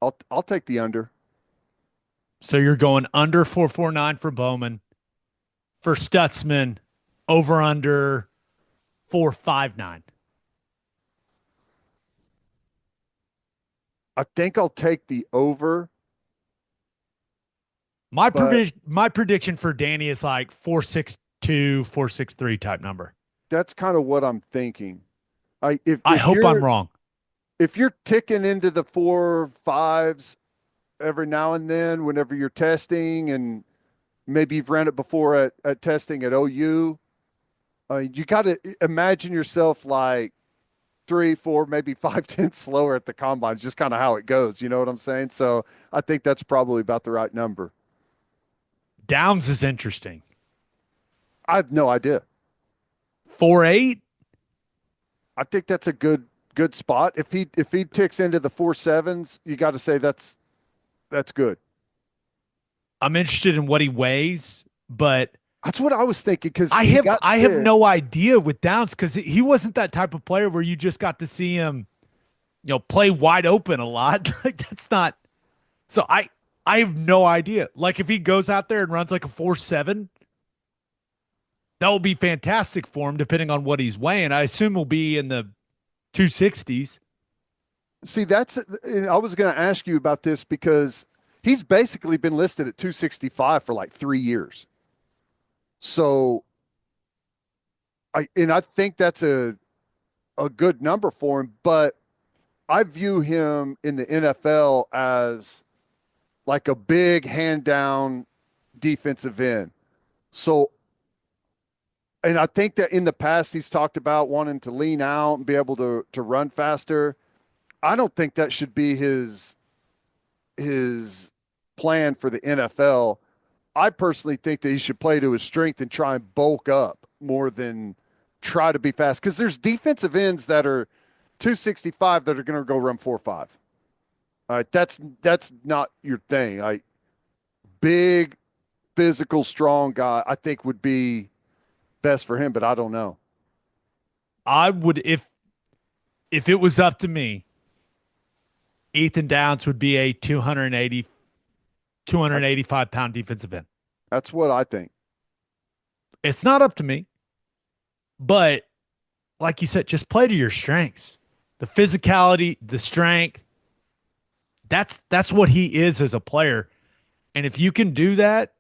I'll take the under. So you're going under 4.49 for Bowman. For Stutzman, over under 4.59. I think I'll take the over, but My prediction for Danny is like 4.62, 4.63 type number. that's kind of what I'm thinking. I I hope I'm wrong. if you're ticking into the 4.5s every now and then, whenever you're testing, and maybe you've ran it before at testing at OU, you got to imagine yourself like 3, 4, maybe 5 tenths slower at the combine. It's just kind of how it goes. You know what I'm saying? So I think that's probably about the right number. Downs is interesting. I have no idea. 4.8. I think that's a good spot. If he ticks into the 4.7s, you got to say that's good. I'm interested in what he weighs, but That's what I was thinking because he got I have sick. no idea with Downs because he wasn't that type of player where you just got to see him, play wide open a lot. Like that's not. So I have no idea. Like if he goes out there and runs like a 4.7, that will be fantastic for him depending on what he's weighing. I assume he'll be in the 260s. See, and I was going to ask you about this because he's basically been listed at 265 for like 3 years. So I think that's a good number for him, but I view him in the NFL as like a big hand down defensive end. So, and I think that in the past he's talked about wanting to lean out and be able to run faster. I don't think that should be his plan for the NFL. I personally think that he should play to his strength and try and bulk up more than try to be fast. Because there's defensive ends that are 265 that are going to go run 4.5. All right, that's not your thing. Big, physical, strong guy, I think would be best for him, but I don't know. I would if it was up to me, Ethan Downs would be a 280, That's 285 pound defensive end. that's what I think. It's not up to me, but like you said, just play to your strengths. The physicality, the strength, that's what he is as a player. And if you can do that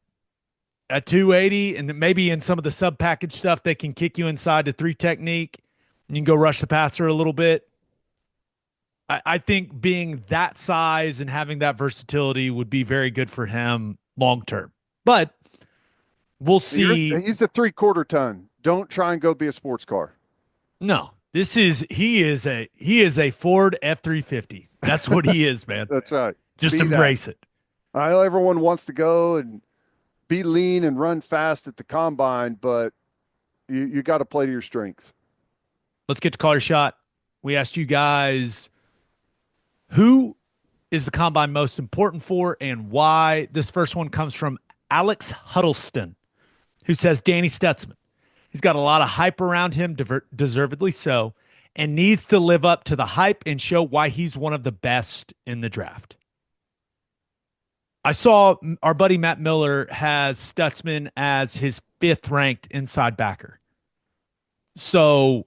at 280 and then maybe in some of the sub package stuff, they can kick you inside the three technique and you can go rush the passer a little bit. I think being that size and having that versatility would be very good for him long term. But we'll see. He's a 3/4 ton. Don't try and go be a sports car. No, he is a Ford F-350. That's what he is, man. That's right. Just Be that. embrace it. I know everyone wants to go and be lean and run fast at the combine, but you got to play to your strengths. Let's get to call your shot. We asked you guys who is the combine most important for and why. This first one comes from Alex Huddleston, who says Danny Stutsman. He's got a lot of hype around him, deservedly so, and needs to live up to the hype and show why he's one of the best in the draft. I saw our buddy Matt Miller has Stutsman as his 5th ranked inside backer. So,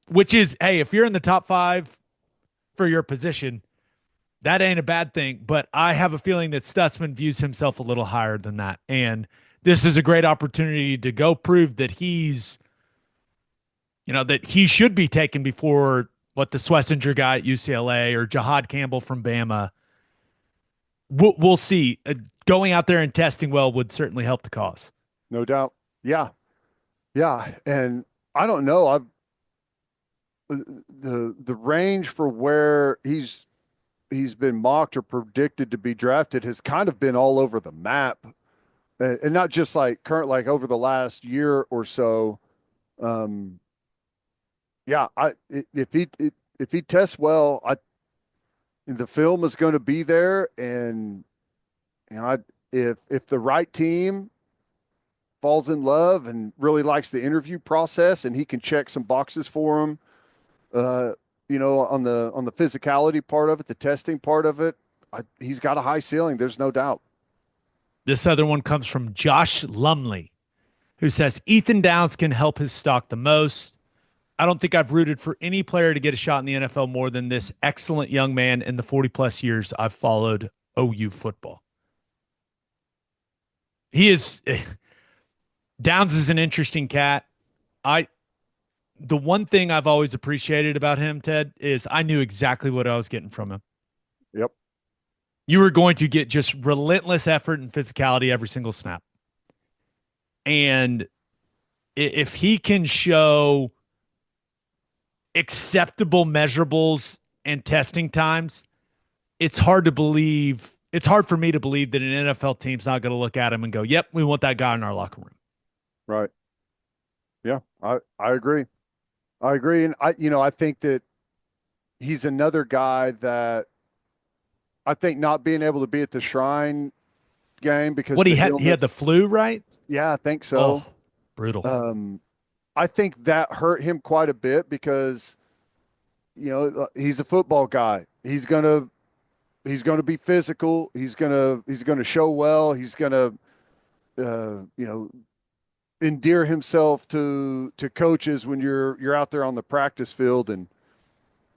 which is, hey, if you're in the top 5 for your position, that ain't a bad thing. But I have a feeling that Stutsman views himself a little higher than that. And this is a great opportunity to go prove that that he should be taken before what the Schlesinger guy at UCLA or Jahad Campbell from Bama. We'll see. Going out there and testing well would certainly help the cause. No doubt. Yeah. Yeah. And I don't know. The range for where he's been mocked or predicted to be drafted has kind of been all over the map. And not just like over the last year or so. Yeah, if he tests well, the film is going to be there, and if the right team falls in love and really likes the interview process, and he can check some boxes for him, on the physicality part of it, the testing part of it, he's got a high ceiling. There's no doubt. This other one comes from Josh Lumley, who says Ethan Downs can help his stock the most. I don't think I've rooted for any player to get a shot in the NFL more than this excellent young man in the 40-plus years I've followed OU football. Downs is an interesting cat. The one thing I've always appreciated about him, Ted, is I knew exactly what I was getting from him. Yep. You were going to get just relentless effort and physicality every single snap. And if he can show acceptable measurables and testing times, it's hard for me to believe that an NFL team's not going to look at him and go, yep, we want that guy in our locker room. Right. Yeah, I agree. And I think that he's another guy that I think not being able to be at the Shrine game because he had the flu, right? Yeah, I think so. Oh, brutal. I think that hurt him quite a bit because, he's a football guy. He's gonna be physical. He's gonna show well. He's gonna, endear himself to coaches when you're out there on the practice field, and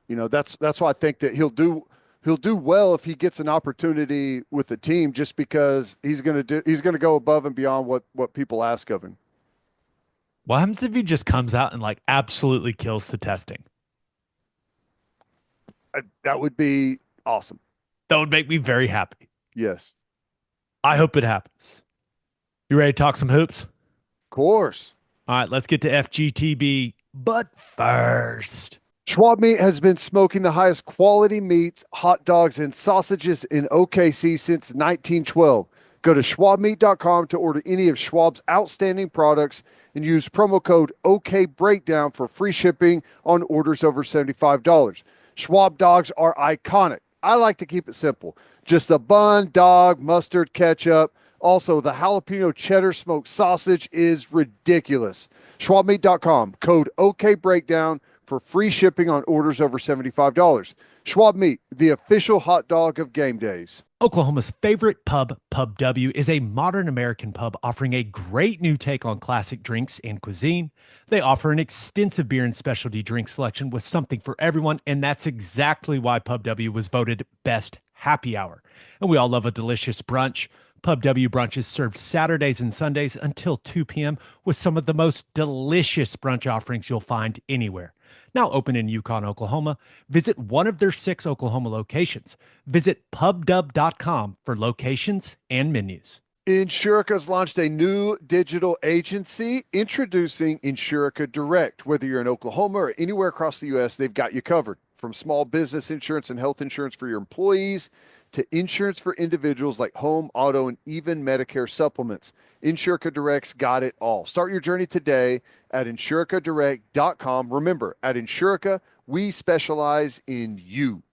that's why I think that he'll do well if he gets an opportunity with the team, just because he's gonna go above and beyond what people ask of him. What happens if he just comes out and absolutely kills the testing? That would be awesome. That would make me very happy. Yes. I hope it happens. You ready to talk some hoops? Of course. All right, let's get to FGTB. But first, Schwab Meat has been smoking the highest quality meats, hot dogs, and sausages in OKC since 1912. Go to schwabmeat.com to order any of Schwab's outstanding products and use promo code OKBreakdown for free shipping on orders over $75. Schwab dogs are iconic. I like to keep it simple. Just a bun, dog, mustard, ketchup. Also, the jalapeno cheddar smoked sausage is ridiculous. schwabmeat.com, code OKBreakdown for free shipping on orders over $75. Schwab Meat, the official hot dog of game days. Oklahoma's favorite pub, Pub W, is a modern American pub offering a great new take on classic drinks and cuisine. They offer an extensive beer and specialty drink selection with something for everyone, and that's exactly why Pub W was voted best happy hour. And we all love a delicious brunch. Pub W brunch is served Saturdays and Sundays until 2 p.m. with some of the most delicious brunch offerings you'll find anywhere. now open in Yukon, Oklahoma. Visit one of their 6 Oklahoma locations. Visit pubdub.com for locations and menus. Insurica's launched a new digital agency introducing Insurica Direct. Whether you're in Oklahoma or anywhere across the U.S., they've got you covered. From small business insurance and health insurance for your employees to insurance for individuals like home, auto, and even Medicare supplements. Insurica Direct's got it all. Start your journey today at insuricadirect.com. Remember, at Insurica, we specialize in you.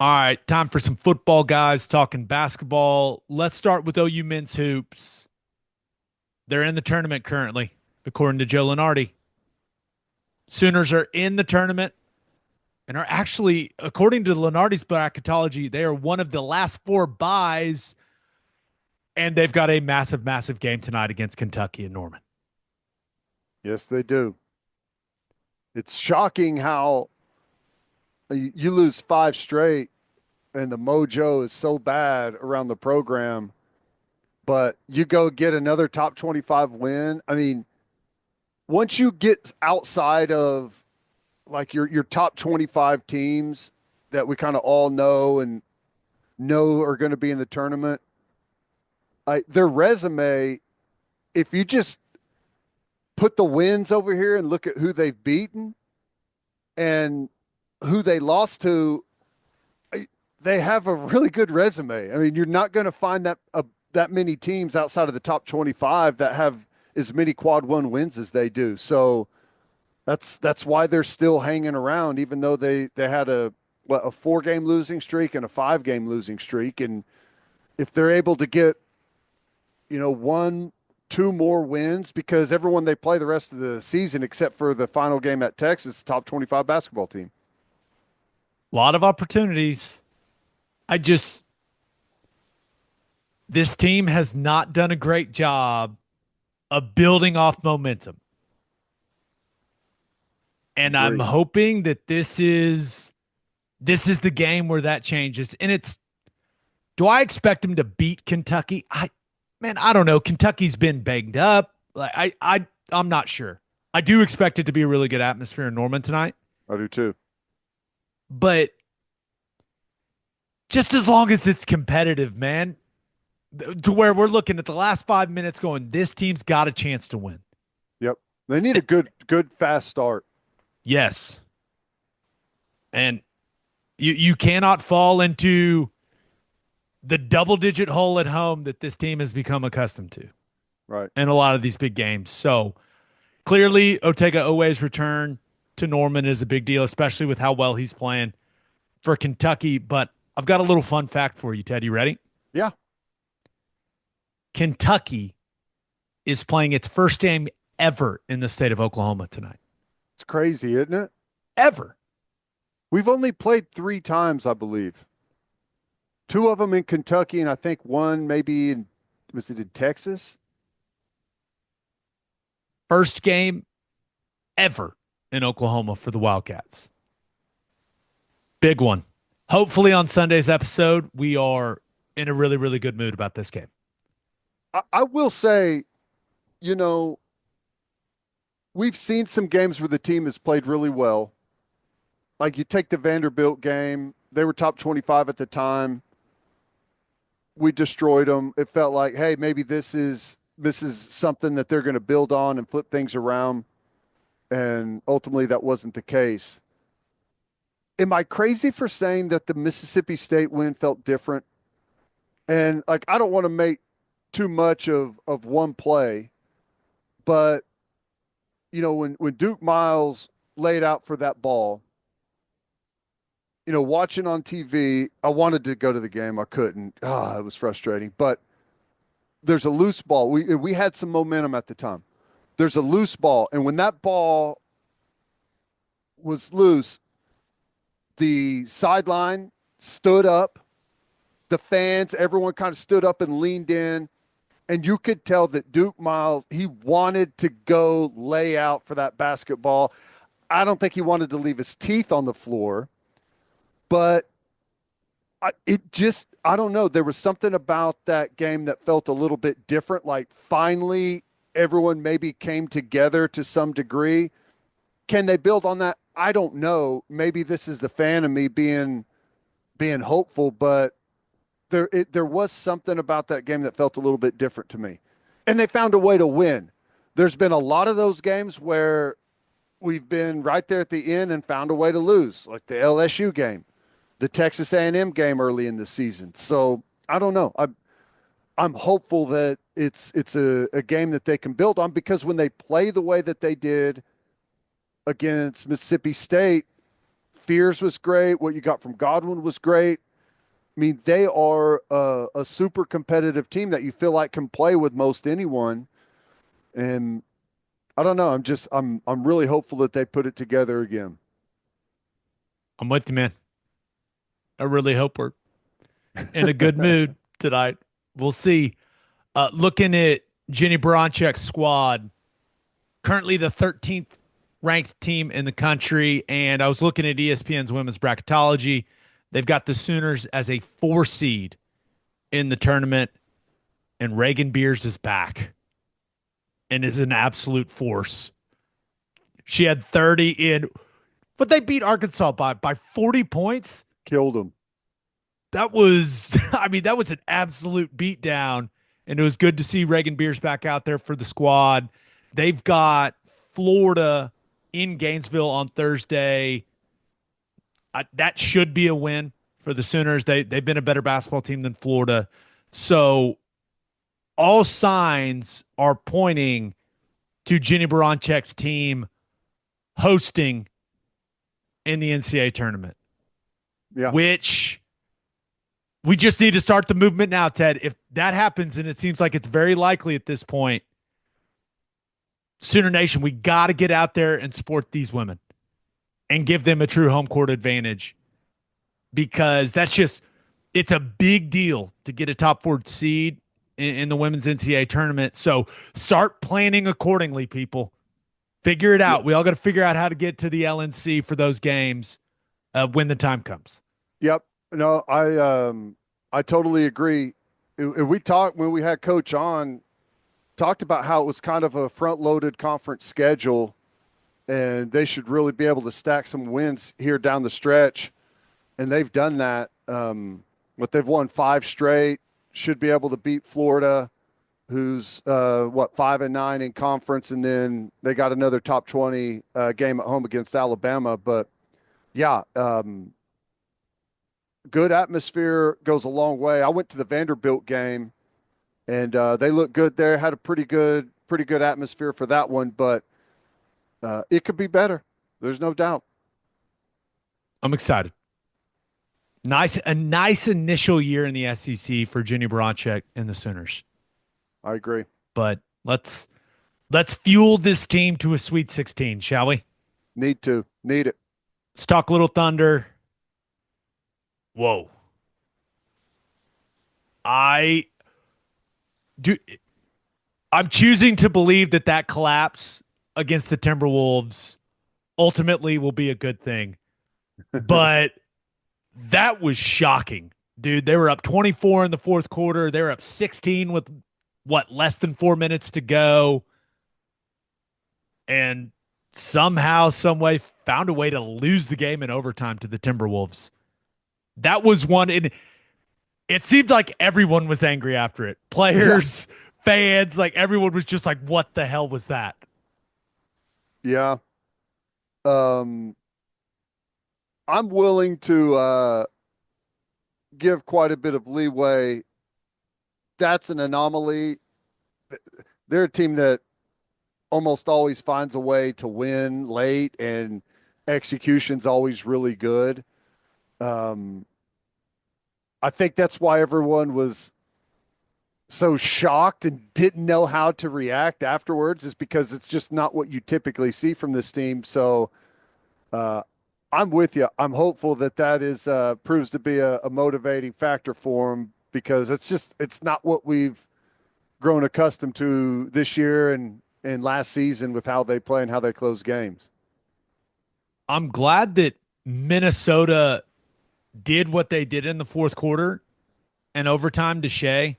All right, time for some football, guys, talking basketball. Let's start with OU men's hoops. They're in the tournament currently, according to Joe Lunardi. Sooners are in the tournament and are actually, according to Lunardi's bracketology, they are one of the last 4 byes, and they've got a massive, massive game tonight against Kentucky and Norman. Yes, they do. It's shocking how you lose 5 straight and the mojo is so bad around the program, but you go get another top 25 win. I mean, once you get outside of like your top 25 teams that we kind of all know are going to be in the tournament, their resume, if you just put the wins over here and look at who they've beaten and who they lost to, they have a really good resume. I mean, you're not going to find that many teams outside of the top 25 that have as many quad 1 wins as they do. So that's why they're still hanging around, even though they had a 4-game losing streak and a 5-game losing streak. And if they're able to get, 1, 2 more wins, because everyone they play the rest of the season, except for the final game at Texas, top 25 basketball team. A lot of opportunities. This team has not done a great job of building off momentum. And I'm hoping that this is the game where that changes. And do I expect them to beat Kentucky? I don't know. Kentucky's been banged up. I'm not sure. I do expect it to be a really good atmosphere in Norman tonight. I do too. But just as long as it's competitive, man, to where we're looking at the last 5 minutes going, this team's got a chance to win. Yep. They need a good, fast start. Yes. And you cannot fall into the double-digit hole at home that this team has become accustomed to. Right. In a lot of these big games. So clearly, Otega Owe's return to Norman is a big deal, especially with how well he's playing for Kentucky. But I've got a little fun fact for you, Ted. You ready? Yeah. Kentucky is playing its first game ever in the state of Oklahoma tonight. It's crazy, isn't it? Ever. We've only played 3 times, I believe. 2 of them in Kentucky, and I think one maybe was it in Texas? First game ever in Oklahoma for the Wildcats. Big one. Hopefully on Sunday's episode, we are in a really, really good mood about this game. I will say, we've seen some games where the team has played really well. Like you take the Vanderbilt game, they were top 25 at the time. We destroyed them. It felt like, hey, maybe this is something that they're going to build on and flip things around. And ultimately that wasn't the case. Am I crazy for saying that the Mississippi State win felt different? And I don't want to make too much of one play, but when Duke Miles laid out for that ball, watching on TV, I wanted to go to the game. I couldn't. It was frustrating. But there's a loose ball. We had some momentum at the time. There's a loose ball. And when that ball was loose, the sideline stood up. The fans, everyone kind of stood up and leaned in. And you could tell that Duke Miles, he wanted to go lay out for that basketball. I don't think he wanted to leave his teeth on the floor. But I don't know. There was something about that game that felt a little bit different. Like finally, everyone maybe came together to some degree. can they build on that? I don't know. Maybe this is the fan of me being hopeful, but there was something about that game that felt a little bit different to me. And they found a way to win. There's been a lot of those games where we've been right there at the end and found a way to lose, like the LSU game, the Texas A&M game early in the season. So I don't know. I'm hopeful that it's a game that they can build on, because when they play the way that they did against Mississippi State, Fears was great. What you got from Godwin was great. I mean, they are a super competitive team that you feel like can play with most anyone. And I don't know. I'm really hopeful that they put it together again. I'm with you, man. I really hope we're in a good mood tonight. We'll see. Looking at Jenny Baranchek's squad, currently the 13th ranked team in the country, and I was looking at ESPN's women's bracketology. They've got the Sooners as a 4 seed in the tournament, and Reagan Beers is back and is an absolute force. She had 30 in, but they beat Arkansas by 40 points. Killed them. That was, I mean, that was an absolute beatdown, and it was good to see Reagan Beers back out there for the squad. They've got Florida in Gainesville on Thursday. That should be a win for the Sooners. They've been a better basketball team than Florida. So all signs are pointing to Jenny Baranchek's team hosting in the NCAA tournament. Yeah. Which we just need to start the movement now, Ted. If that happens, and it seems like it's very likely at this point, Sooner Nation, we got to get out there and support these women and give them a true home court advantage, because it's a big deal to get a top 4 seed in the women's NCAA tournament. So start planning accordingly, people. Figure it out. We all got to figure out how to get to the LNC for those games when the time comes. Yep. No, I totally agree. We talked when we had Coach on, talked about how it was kind of a front-loaded conference schedule, and they should really be able to stack some wins here down the stretch, and they've done that. But they've won 5 straight, should be able to beat Florida, who's 5-9 in conference, and then they got another top 20 game at home against Alabama. But yeah, good atmosphere goes a long way. I went to the Vanderbilt game, and they looked good there. Had a pretty good atmosphere for that one, but it could be better. There's no doubt. I'm excited. A nice initial year in the SEC for Jenny Baranchek and the Sooners. I agree. But let's fuel this team to a Sweet 16, shall we? Need it. Let's talk a little Thunder. Whoa. I'm choosing to believe that collapse against the Timberwolves ultimately will be a good thing. But that was shocking, dude. They were up 24 in the fourth quarter. They were up 16 with less than 4 minutes to go. And somehow, some way found a way to lose the game in overtime to the Timberwolves. That was one. It seemed like everyone was angry after it. Players, fans, like everyone was just like, what the hell was that? Yeah. I'm willing to give quite a bit of leeway. That's an anomaly. They're a team that almost always finds a way to win late, and execution's always really good. I think that's why everyone was so shocked and didn't know how to react afterwards, is because it's just not what you typically see from this team. So I'm with you. I'm hopeful that is proves to be a motivating factor for them, because it's not what we've grown accustomed to this year and last season with how they play and how they close games. I'm glad that Minnesota did what they did in the fourth quarter and overtime to Shea,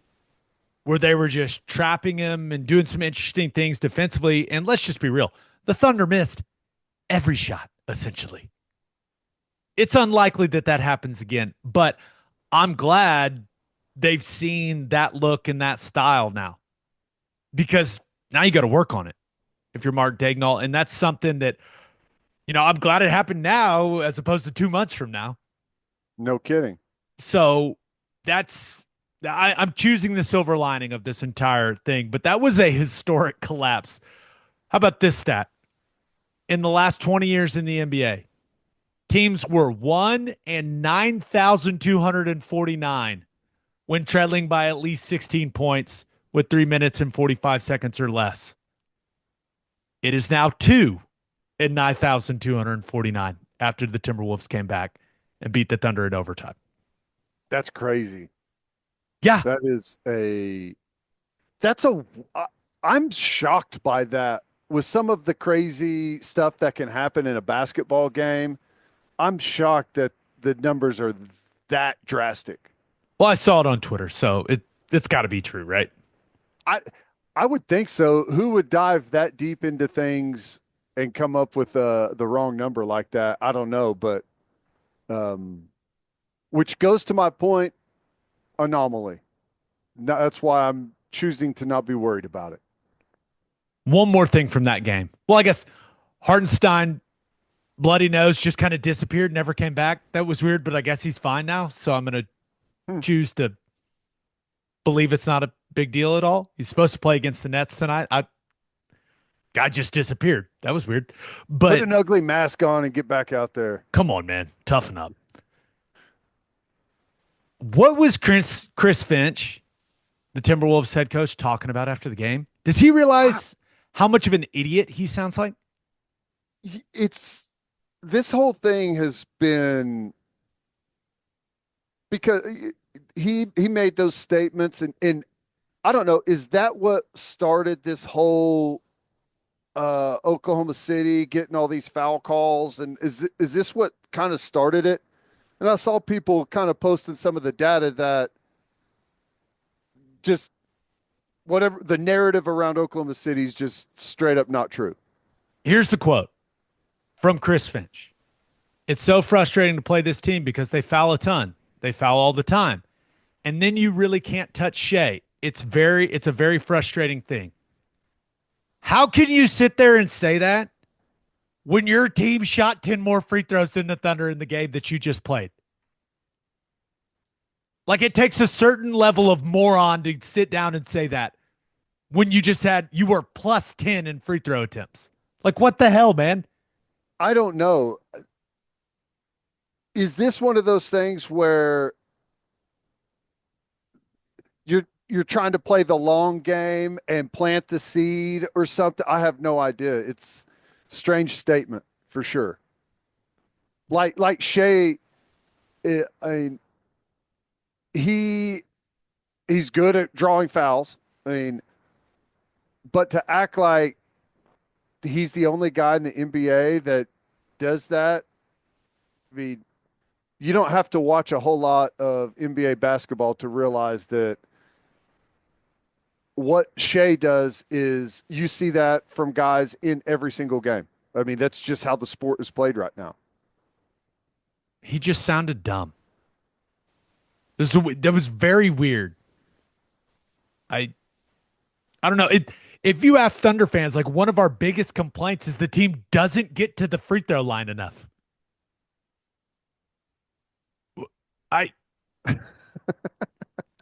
where they were just trapping him and doing some interesting things defensively. And let's just be real, the Thunder missed every shot, essentially. It's unlikely that that happens again, but I'm glad they've seen that look and that style now because now you got to work on it if you're Mark Dagnall. And that's something that, I'm glad it happened now as opposed to 2 months from now. No kidding. So I'm choosing the silver lining of this entire thing, but that was a historic collapse. How about this stat? In the last 20 years in the NBA, teams were 1 and 9,249 when trailing by at least 16 points with 3 minutes and 45 seconds or less. It is now 2 and 9,249 after the Timberwolves came back and beat the Thunder in overtime. That's crazy. Yeah. I'm shocked by that. With some of the crazy stuff that can happen in a basketball game, I'm shocked that the numbers are that drastic. Well, I saw it on Twitter, so it's got to be true, right? I I would think so. Who would dive that deep into things and come up with the wrong number like that? I don't know, but which goes to my point, anomaly. No, that's why I'm choosing to not be worried about it. One more thing from that game. Well, I guess Hartenstein, bloody nose, just kind of disappeared, never came back. That was weird, but I guess he's fine now. So I'm going to choose to believe it's not a big deal at all. He's supposed to play against the Nets tonight. Guy just disappeared. That was weird. But put an ugly mask on and get back out there. Come on, man. Toughen up. What was Chris Finch, the Timberwolves head coach, talking about after the game? Does he realize how much of an idiot he sounds like? This whole thing has been because he made those statements and I don't know, is that what started this whole Oklahoma City getting all these foul calls, and is this what kind of started it? And I saw people kind of posting some of the data that just whatever the narrative around Oklahoma City is just straight up not true. Here's the quote from Chris Finch. It's so frustrating to play this team because they foul a ton. They foul all the time. And then you really can't touch Shea. It's a very frustrating thing. How can you sit there and say that when your team shot 10 more free throws than the Thunder in the game that you just played? Like, it takes a certain level of moron to sit down and say that when you were plus 10 in free throw attempts. Like, what the hell, man? I don't know. Is this one of those things where you're trying to play the long game and plant the seed or something? I have no idea. It's a strange statement for sure. Like Shea, I mean, he's good at drawing fouls. I mean, but to act like he's the only guy in the NBA that does that, I mean, you don't have to watch a whole lot of NBA basketball to realize that what Shea does is you see that from guys in every single game. I mean, that's just how the sport is played right now. He just sounded dumb. That was very weird. I don't know. If you ask Thunder fans, like, one of our biggest complaints is the team doesn't get to the free throw line enough.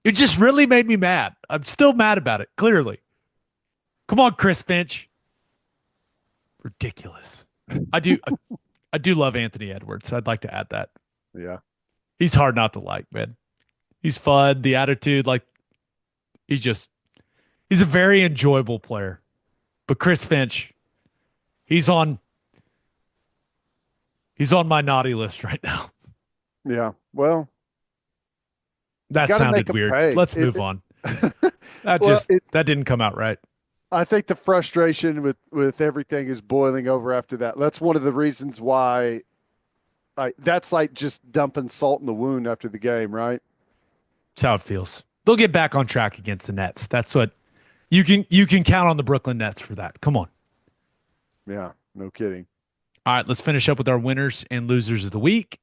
It just really made me mad. I'm still mad about it, clearly. Come on, Chris Finch. Ridiculous. I do love Anthony Edwards. I'd like to add that. Yeah. He's hard not to like, man. He's fun, the attitude, like, he's a very enjoyable player. But Chris Finch, he's on my naughty list right now. Yeah. Well, that sounded weird. Pay. Let's move on. That didn't come out right. I think the frustration with everything is boiling over after that. That's one of the reasons why that's like just dumping salt in the wound after the game, right? That's how it feels. They'll get back on track against the Nets. That's what you can count on the Brooklyn Nets for that. Come on. Yeah, no kidding. All right, let's finish up with our winners and losers of the week.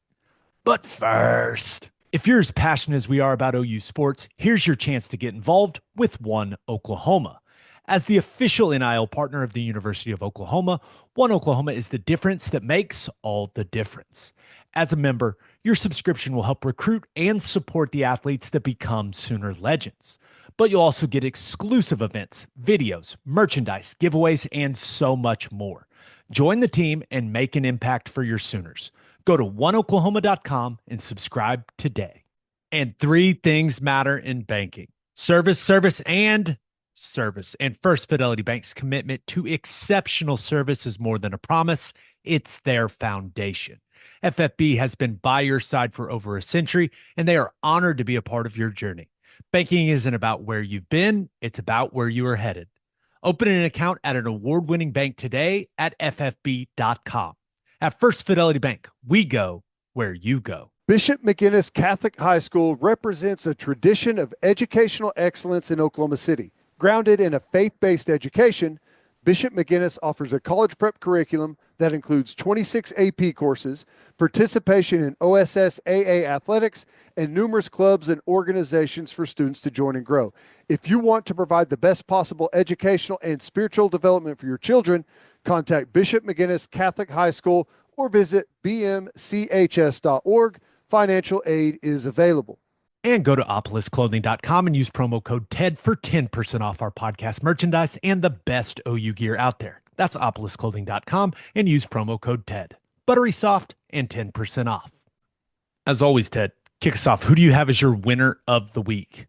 But first, if you're as passionate as we are about OU sports, here's your chance to get involved with One Oklahoma. As the official NIL partner of the University of Oklahoma, One Oklahoma is the difference that makes all the difference. As a member, your subscription will help recruit and support the athletes that become Sooner legends. But you'll also get exclusive events, videos, merchandise, giveaways, and so much more. Join the team and make an impact for your Sooners. Go to oneoklahoma.com and subscribe today. And three things matter in banking: service, service, and service. And First Fidelity Bank's commitment to exceptional service is more than a promise, it's their foundation. FFB has been by your side for over a century, and they are honored to be a part of your journey. Banking isn't about where you've been, it's about where you are headed. Open an account at an award-winning bank today at ffb.com. At First Fidelity Bank, we go where you go. Bishop McGinnis Catholic High School represents a tradition of educational excellence in Oklahoma City. Grounded in a faith-based education, Bishop McGinnis offers a college prep curriculum that includes 26 AP courses, participation in OSSAA athletics, and numerous clubs and organizations for students to join and grow. If you want to provide the best possible educational and spiritual development for your children, contact Bishop McGinnis Catholic High School or visit bmchs.org. Financial aid is available. And go to opolisclothing.com and use promo code TED for 10% off our podcast merchandise and the best OU gear out there. That's opolisclothing.com and use promo code TED. Buttery soft and 10% off. As always, Ted, kick us off. Who do you have as your winner of the week?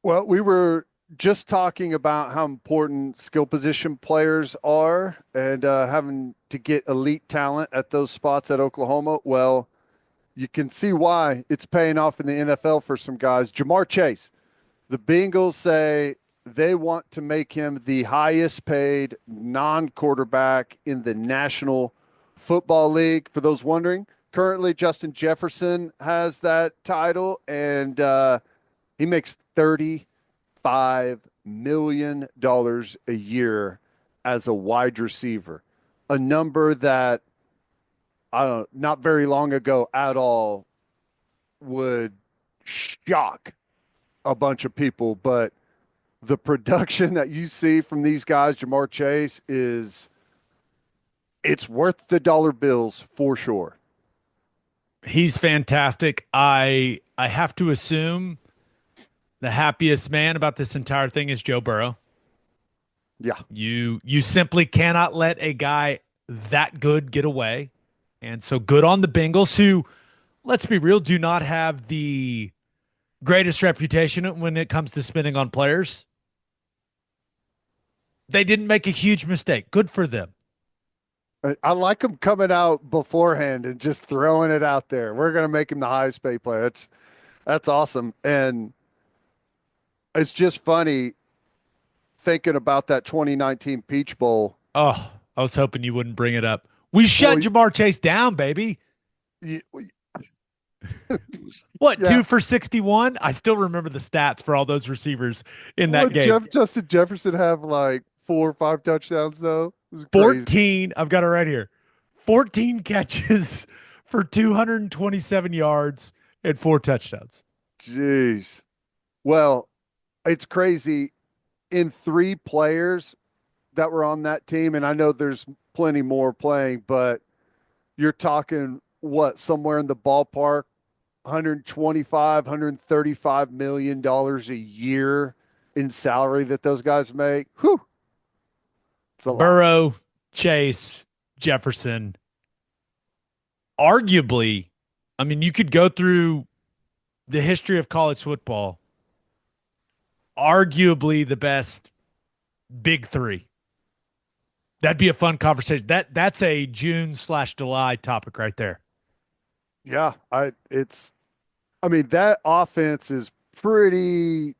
Well, we were just talking about how important skill position players are and having to get elite talent at those spots at Oklahoma. Well, you can see why it's paying off in the NFL for some guys. Jamar Chase, the Bengals say they want to make him the highest paid non-quarterback in the National Football League. For those wondering, currently Justin Jefferson has that title, and he makes $35 million a year as a wide receiver, a number that I don't know, not very long ago at all would shock a bunch of people, but the production that you see from these guys, Jamar Chase, it's worth the dollar bills for sure. He's fantastic. I have to assume the happiest man about this entire thing is Joe Burrow. Yeah. You simply cannot let a guy that good get away. And so good on the Bengals, who, let's be real, do not have the greatest reputation when it comes to spending on players. They didn't make a huge mistake. Good for them. I like them coming out beforehand and just throwing it out there. We're going to make him the highest paid player. That's awesome. And it's just funny thinking about that 2019 Peach Bowl. Oh, I was hoping you wouldn't bring it up. We shut Jamar Chase down, baby. What, yeah. 2 for 61? I still remember the stats for all those receivers in that game. Justin Jefferson have like 4 or 5 touchdowns, though? 14. I've got it right here. 14 catches for 227 yards and 4 touchdowns. Jeez. Well, it's crazy. In 3 players that were on that team, and I know there's plenty more playing, but you're talking somewhere in the ballpark, 125, 135 million dollars a year in salary that those guys make. Whew. It's a lot. Burrow, Chase, Jefferson. Arguably, I mean, you could go through the history of college football. Arguably the best big 3. That'd be a fun conversation. That's a June/July topic right there. Yeah, that offense is pretty.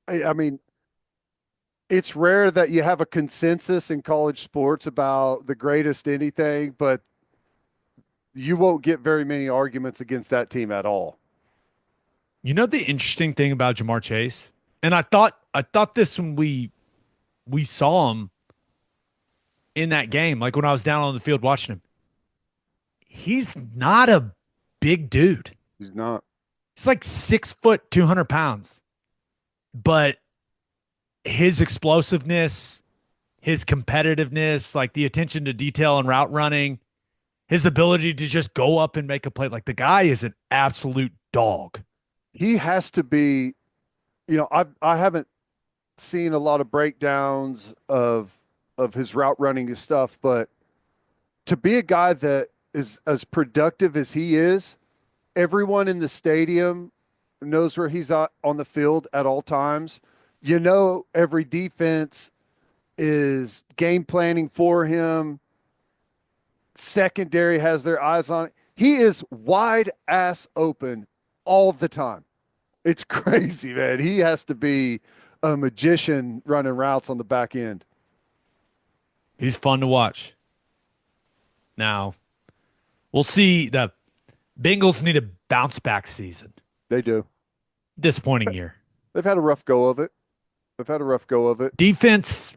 I mean, it's rare that you have a consensus in college sports about the greatest anything, but you won't get very many arguments against that team at all. You know the interesting thing about Jamar Chase, and I thought this when we saw him. in that game, like when I was down on the field watching him, he's not a big dude. He's not. He's like 6 foot, 200 pounds. But his explosiveness, his competitiveness, like the attention to detail and route running, his ability to just go up and make a play. Like the guy is an absolute dog. He has to be, I haven't seen a lot of breakdowns of his route running and stuff, but to be a guy that is as productive as he is, everyone in the stadium knows where he's on the field at all times. Every defense is game planning for him. Secondary has their eyes on it. He is wide ass open all the time. It's crazy, man. He has to be a magician running routes on the back end. He's fun to watch. Now, we'll see. The Bengals need a bounce back season. They do. Disappointing year. They've had a rough go of it. They've had a rough go of it. Defense,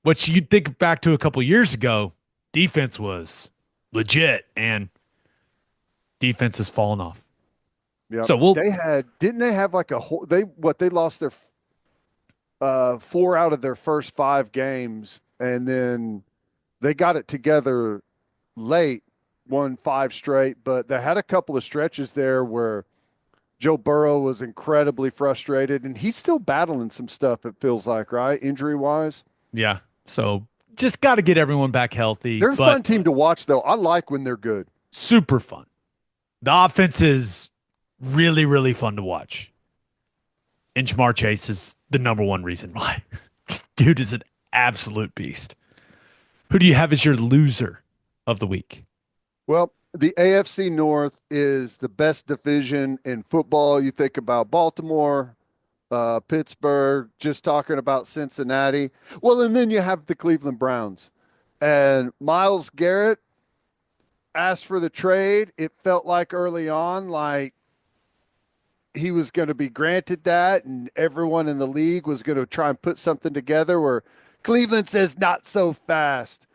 which you'd think back to a couple years ago, defense was legit, and defense has fallen off. Yeah. So didn't they have like they lost their 4 out of their first 5 games, and then they got it together late, won 5 straight, but they had a couple of stretches there where Joe Burrow was incredibly frustrated, and he's still battling some stuff, it feels like, right? Injury wise. Yeah. So just got to get everyone back healthy. They're a fun team to watch, though. I like when they're good. Super fun. The offense is really, really fun to watch. And Jamar Chase is the number one reason why. Dude is an absolute beast. Who do you have as your loser of the week? Well, the AFC North is the best division in football. You think about Baltimore, Pittsburgh, just talking about Cincinnati. Well, and then you have the Cleveland Browns. And Myles Garrett asked for the trade. It felt like early on, like he was going to be granted that, and everyone in the league was going to try and put something together where Cleveland says not so fast.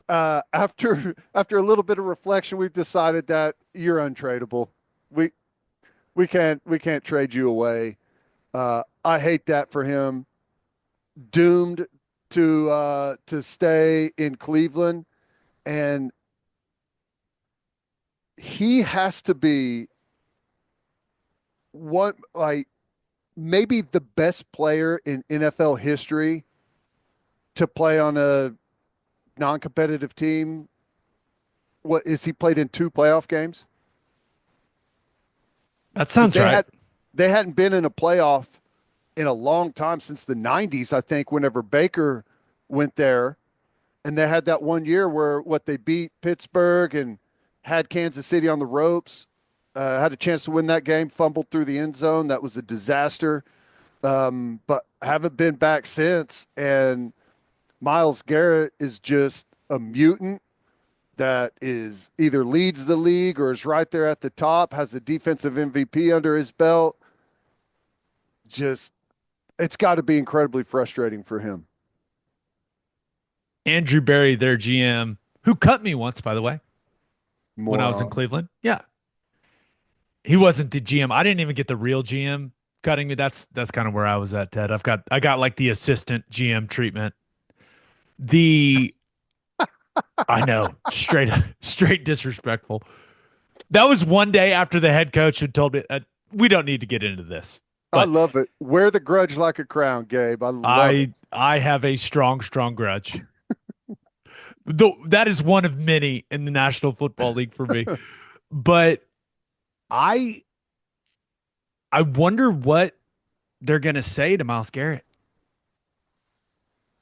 After a little bit of reflection, we've decided that you're untradeable. We can't trade you away. I hate that for him. Doomed to stay in Cleveland, and he has to be maybe the best player in NFL history to play on a non-competitive team. What is he played in 2 playoff games? That sounds right. They hadn't been in a playoff in a long time, since the 90s, I think, whenever Baker went there. And they had that one year where they beat Pittsburgh and had Kansas City on the ropes. Had a chance to win that game, fumbled through the end zone. That was a disaster. But haven't been back since. And Myles Garrett is just a mutant that is either leads the league or is right there at the top, has a defensive MVP under his belt. Just, it's got to be incredibly frustrating for him. Andrew Berry, their GM, who cut me once, by the way, when I was in Cleveland. Yeah. He wasn't the GM. I didn't even get the real GM cutting me. That's kind of where I was at, Ted. I got like the assistant GM treatment. I know, straight disrespectful. That was one day after the head coach had told me, we don't need to get into this. I love it. Wear the grudge like a crown, Gabe. I love it. I have a strong grudge. Though that is one of many in the National Football League for me. But I wonder what they're going to say to Myles Garrett.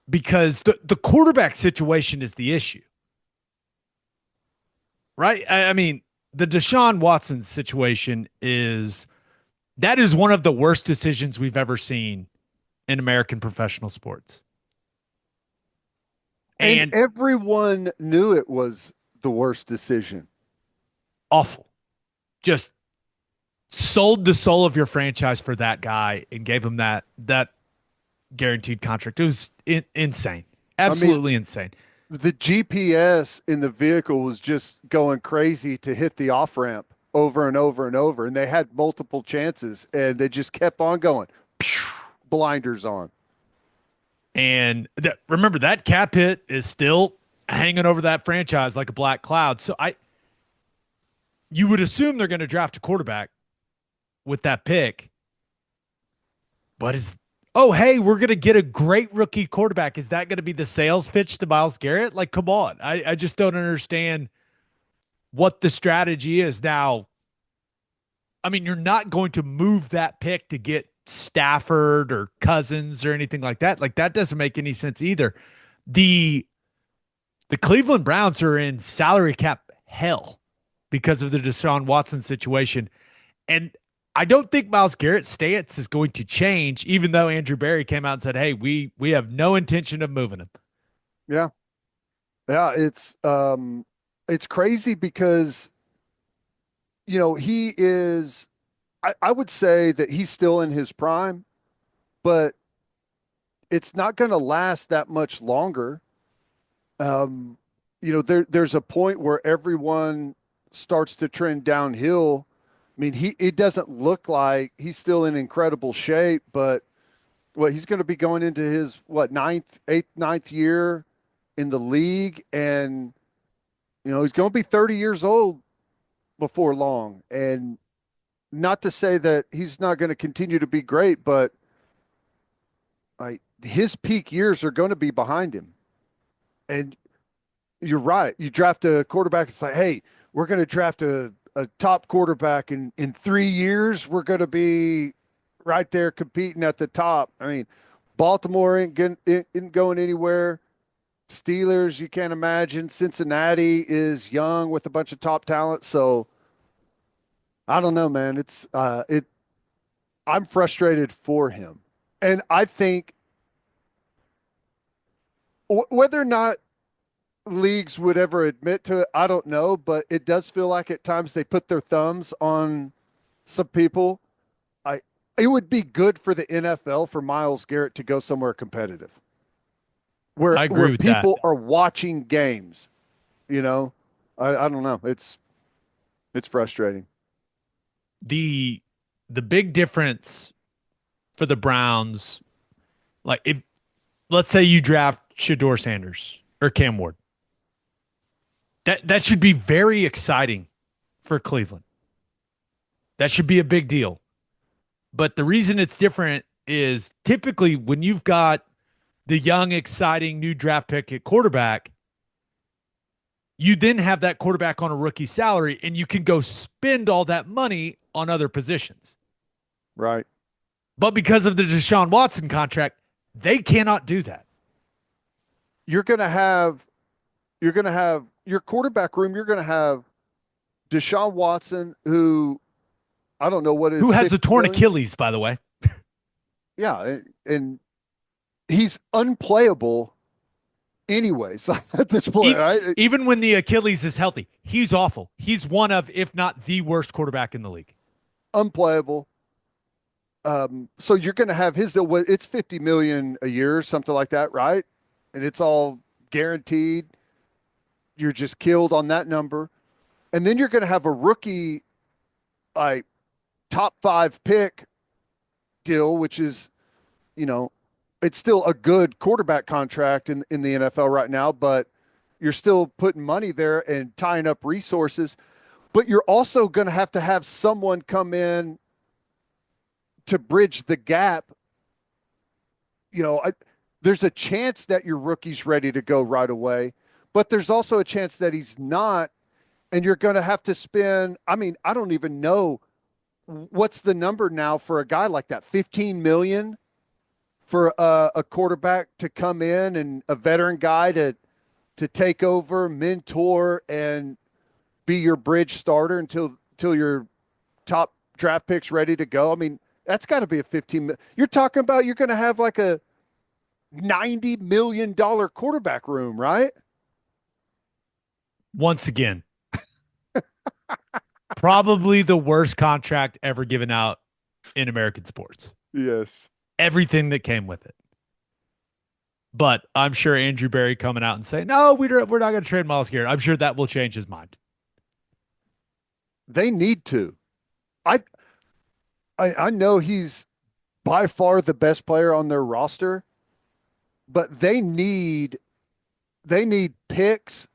Because the quarterback situation is the issue. Right? I mean, the Deshaun Watson situation is one of the worst decisions we've ever seen in American professional sports. And everyone knew it was the worst decision. Awful. Just sold the soul of your franchise for that guy and gave him that guaranteed contract. It was insane. I mean, Absolutely insane. the GPS in the vehicle was just going crazy to hit the off ramp over and over and over. And they had multiple chances and they just kept on going. Blinders on. And remember, that cap hit is still hanging over that franchise like a black cloud. So you would assume they're going to draft a quarterback with that pick. But oh, hey, we're going to get a great rookie quarterback. Is that going to be the sales pitch to Myles Garrett? Like, come on. I just don't understand what the strategy is. Now, I mean, you're not going to move that pick to get Stafford or Cousins or anything like that. Like, that doesn't make any sense either. The Cleveland Browns are in salary cap hell because of the Deshaun Watson situation. And I don't think Myles Garrett's stance is going to change, even though Andrew Berry came out and said, hey, we have no intention of moving him. Yeah. Yeah. It's crazy because, he is, I would say that he's still in his prime, but it's not going to last that much longer. There's a point where everyone starts to trend downhill. I mean, it doesn't look like he's still in incredible shape, but he's going to be going into his ninth year in the league, and he's going to be 30 years old before long. And not to say that he's not going to continue to be great, but his peak years are going to be behind him. And you're right. You draft a quarterback. It's like, hey, we're going to draft a top quarterback in 3 years. We're going to be right there competing at the top. I mean, Baltimore ain't going anywhere. Steelers, you can't imagine. Cincinnati is young with a bunch of top talent. So I don't know, man. I'm frustrated for him. And I think whether or not leagues would ever admit to it, I don't know, but it does feel like at times they put their thumbs on some people. It would be good for the NFL for Myles Garrett to go somewhere competitive, where I agree with that. people are watching games. I don't know. It's frustrating. The big difference for the Browns, like if let's say you draft Shador Sanders or Cam Ward, that should be very exciting for Cleveland. That should be a big deal. But the reason it's different is typically when you've got the young, exciting new draft pick at quarterback, you then have that quarterback on a rookie salary and you can go spend all that money on other positions. Right. But because of the Deshaun Watson contract, they cannot do that. You're going to have your quarterback room. You're going to have Deshaun Watson, who I don't know what is, who has a torn Achilles, by the way. Yeah, and he's unplayable anyways at this point, right? Even when the Achilles is healthy, he's awful. He's one of, if not the worst quarterback in the league. Unplayable. So you're going to have it's $50 million a year, something like that, right? And it's all guaranteed. You're just killed on that number. And then you're going to have a rookie, top 5 pick deal, which is, it's still a good quarterback contract in the NFL right now, but you're still putting money there and tying up resources. But you're also going to have someone come in to bridge the gap. There's a chance that your rookie's ready to go right away, but there's also a chance that he's not. And you're going to have to spend, I don't even know what's the number now for a guy like that, 15 million for a quarterback to come in and a veteran guy to take over, mentor, and be your bridge starter until your top draft pick's ready to go. That's got to be a 15. You're talking about you're going to have like a $90 million quarterback room, right? Once again, probably the worst contract ever given out in American sports. Yes. Everything that came with it. But I'm sure Andrew Berry coming out and saying, no, we're not going to trade Myles Garrett. I'm sure that will change his mind. They need to. I I know he's by far the best player on their roster, but they need picks.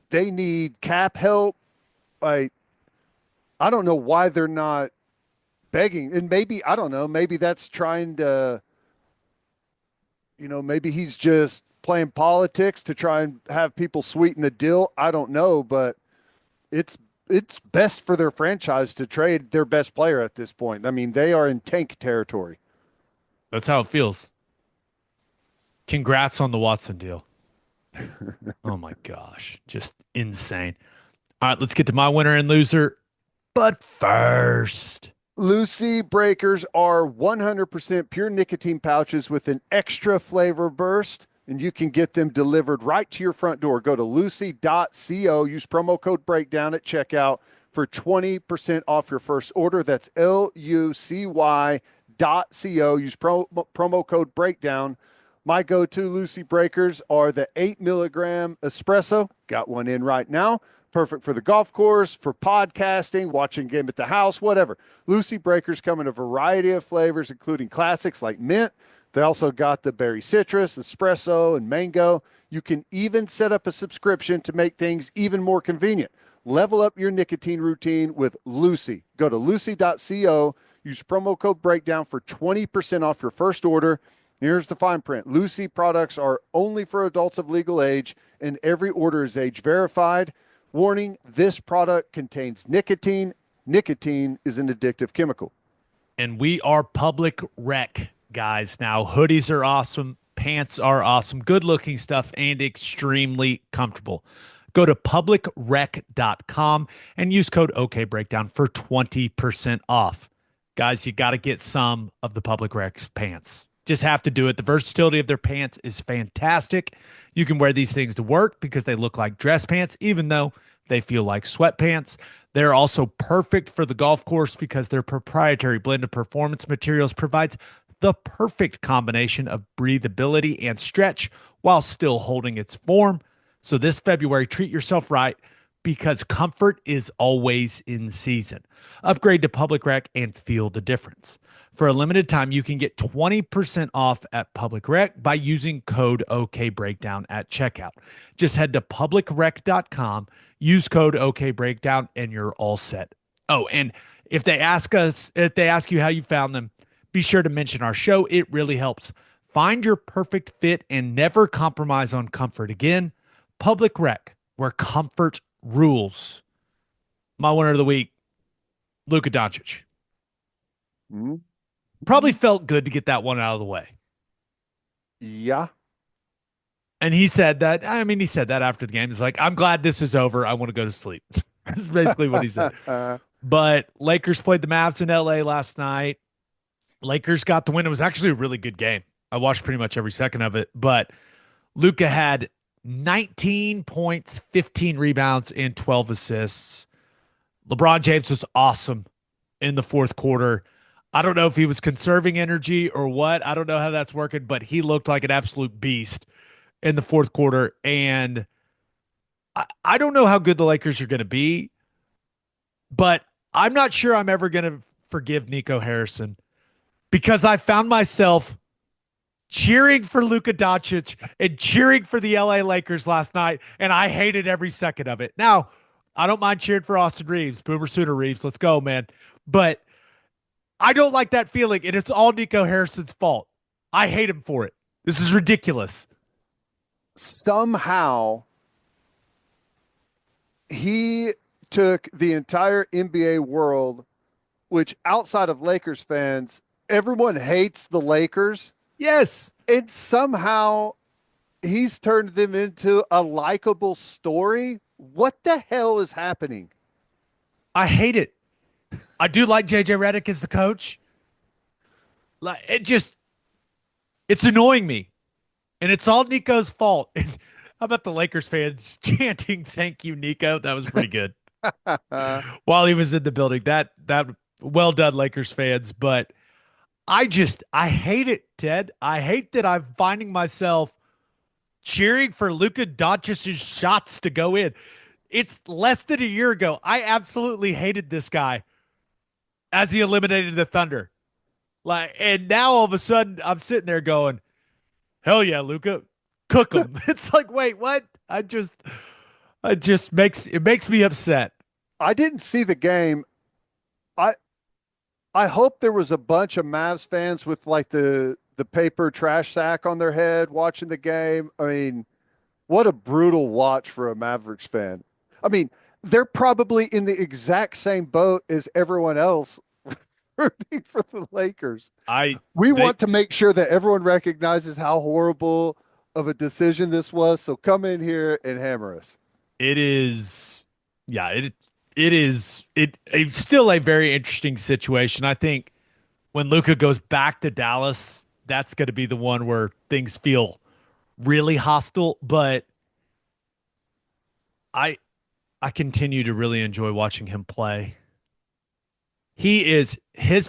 They need cap help. I I don't know why they're not begging. And maybe I don't know, maybe that's trying to, maybe he's just playing politics to try and have people sweeten the deal. I don't know, but it's it's best for their franchise to trade their best player at this point. I mean, they are in tank territory. That's how it feels. Congrats on the Watson deal. Oh my gosh. Just insane. All right, let's get to my winner and loser. But first, Lucy Breakers are 100% pure nicotine pouches with an extra flavor burst, and you can get them delivered right to your front door. Go to lucy.co, use promo code breakdown at checkout for 20% off your first order. That's lucy.co, use promo code breakdown. My go-to Lucy Breakers are the 8 milligram espresso. Got one in right now. Perfect for the golf course, for podcasting, watching game at the house, whatever. Lucy Breakers come in a variety of flavors, including classics like mint. They also got the berry citrus, espresso, and mango. You can even set up a subscription to make things even more convenient. Level up your nicotine routine with Lucy. Go to lucy.co, use promo code breakdown for 20% off your first order. Here's the fine print. Lucy products are only for adults of legal age, and every order is age verified. Warning, this product contains nicotine. Nicotine is an addictive chemical. and we are public rec guys now. Hoodies are awesome. Pants are awesome. Good looking stuff and extremely comfortable. Go to publicrec.com and use code OKBreakdown for 20% off. Guys, you got to get some of the Public Rec pants. Just have to do it. The versatility of their pants is fantastic. You can wear these things to work because they look like dress pants, even though they feel like sweatpants. They're also perfect for the golf course because their proprietary blend of performance materials provides the perfect combination of breathability and stretch while still holding its form. So this February, treat yourself right because comfort is always in season. Upgrade to Public Rec and feel the difference. For a limited time, you can get 20% off at Public Rec by using code OKBreakdown at checkout. Just head to publicrec.com, use code OKBreakdown, and you're all set. Oh, and if they ask you how you found them, be sure to mention our show. It really helps. Find your perfect fit and never compromise on comfort again. Public Rec, where comfort rules. My winner of the week, Luka Doncic. Mm-hmm. Probably felt good to get that one out of the way. Yeah. And he said that, he said that after the game. He's like, I'm glad this is over. I want to go to sleep. That's basically what he said. But Lakers played the Mavs in LA last night. Lakers got the win. It was actually a really good game. I watched pretty much every second of it. But Luka had 19 points, 15 rebounds, and 12 assists. LeBron James was awesome in the fourth quarter. I don't know if he was conserving energy or what. I don't know how that's working, but he looked like an absolute beast in the fourth quarter. And I don't know how good the Lakers are going to be, but I'm not sure I'm ever going to forgive Nico Harrison because I found myself cheering for Luka Doncic and cheering for the LA Lakers last night, and I hated every second of it. Now, I don't mind cheering for Austin Reeves, Boomer Sooner Reeves. Let's go, man. But I don't like that feeling, and it's all Nico Harrison's fault. I hate him for it. This is ridiculous. Somehow, he took the entire NBA world, which outside of Lakers fans, everyone hates the Lakers. Yes. And somehow he's turned them into a likable story. What the hell is happening? I hate it. I do like JJ Redick as the coach. Like it's annoying me. And it's all Nico's fault. And how about the Lakers fans chanting "Thank you, Nico"? That was pretty good. While he was in the building. That well done, Lakers fans. But I hate it, Ted. I hate that I'm finding myself cheering for Luka Doncic's shots to go in. It's less than a year ago. I absolutely hated this guy as he eliminated the Thunder. Like, and now all of a sudden I'm sitting there going, hell yeah, Luka, cook him. It's like, wait, what? It makes me upset. I didn't see the game. I I hope there was a bunch of Mavs fans with like the paper trash sack on their head watching the game. I mean, what a brutal watch for a Mavericks fan. I mean, they're probably in the exact same boat as everyone else rooting for the Lakers. I We they want to make sure that everyone recognizes how horrible of a decision this was. So come in here and hammer us. it is yeah, it's still a very interesting situation. I think when Luca goes back to Dallas, that's going to be the one where things feel really hostile, but I I continue to really enjoy watching him play. His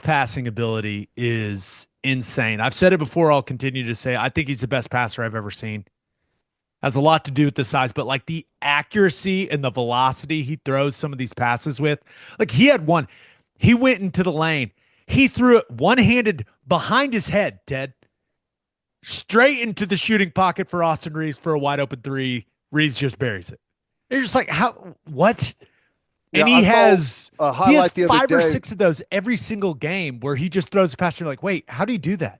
passing ability is insane. I've said it before, I'll continue to say I think he's the best passer I've ever seen. Has a lot to do with the size, but like the accuracy and the velocity he throws some of these passes with. Like he had one, he went into the lane, he threw it one-handed behind his head, Ted, straight into the shooting pocket for Austin Reeves for a wide open three. Reeves just buries it. You're just like, how, what? Yeah, And I he saw has a he has highlight the other five or day. six of those every single game where he just throws a pass. You're like, wait, how do you do that?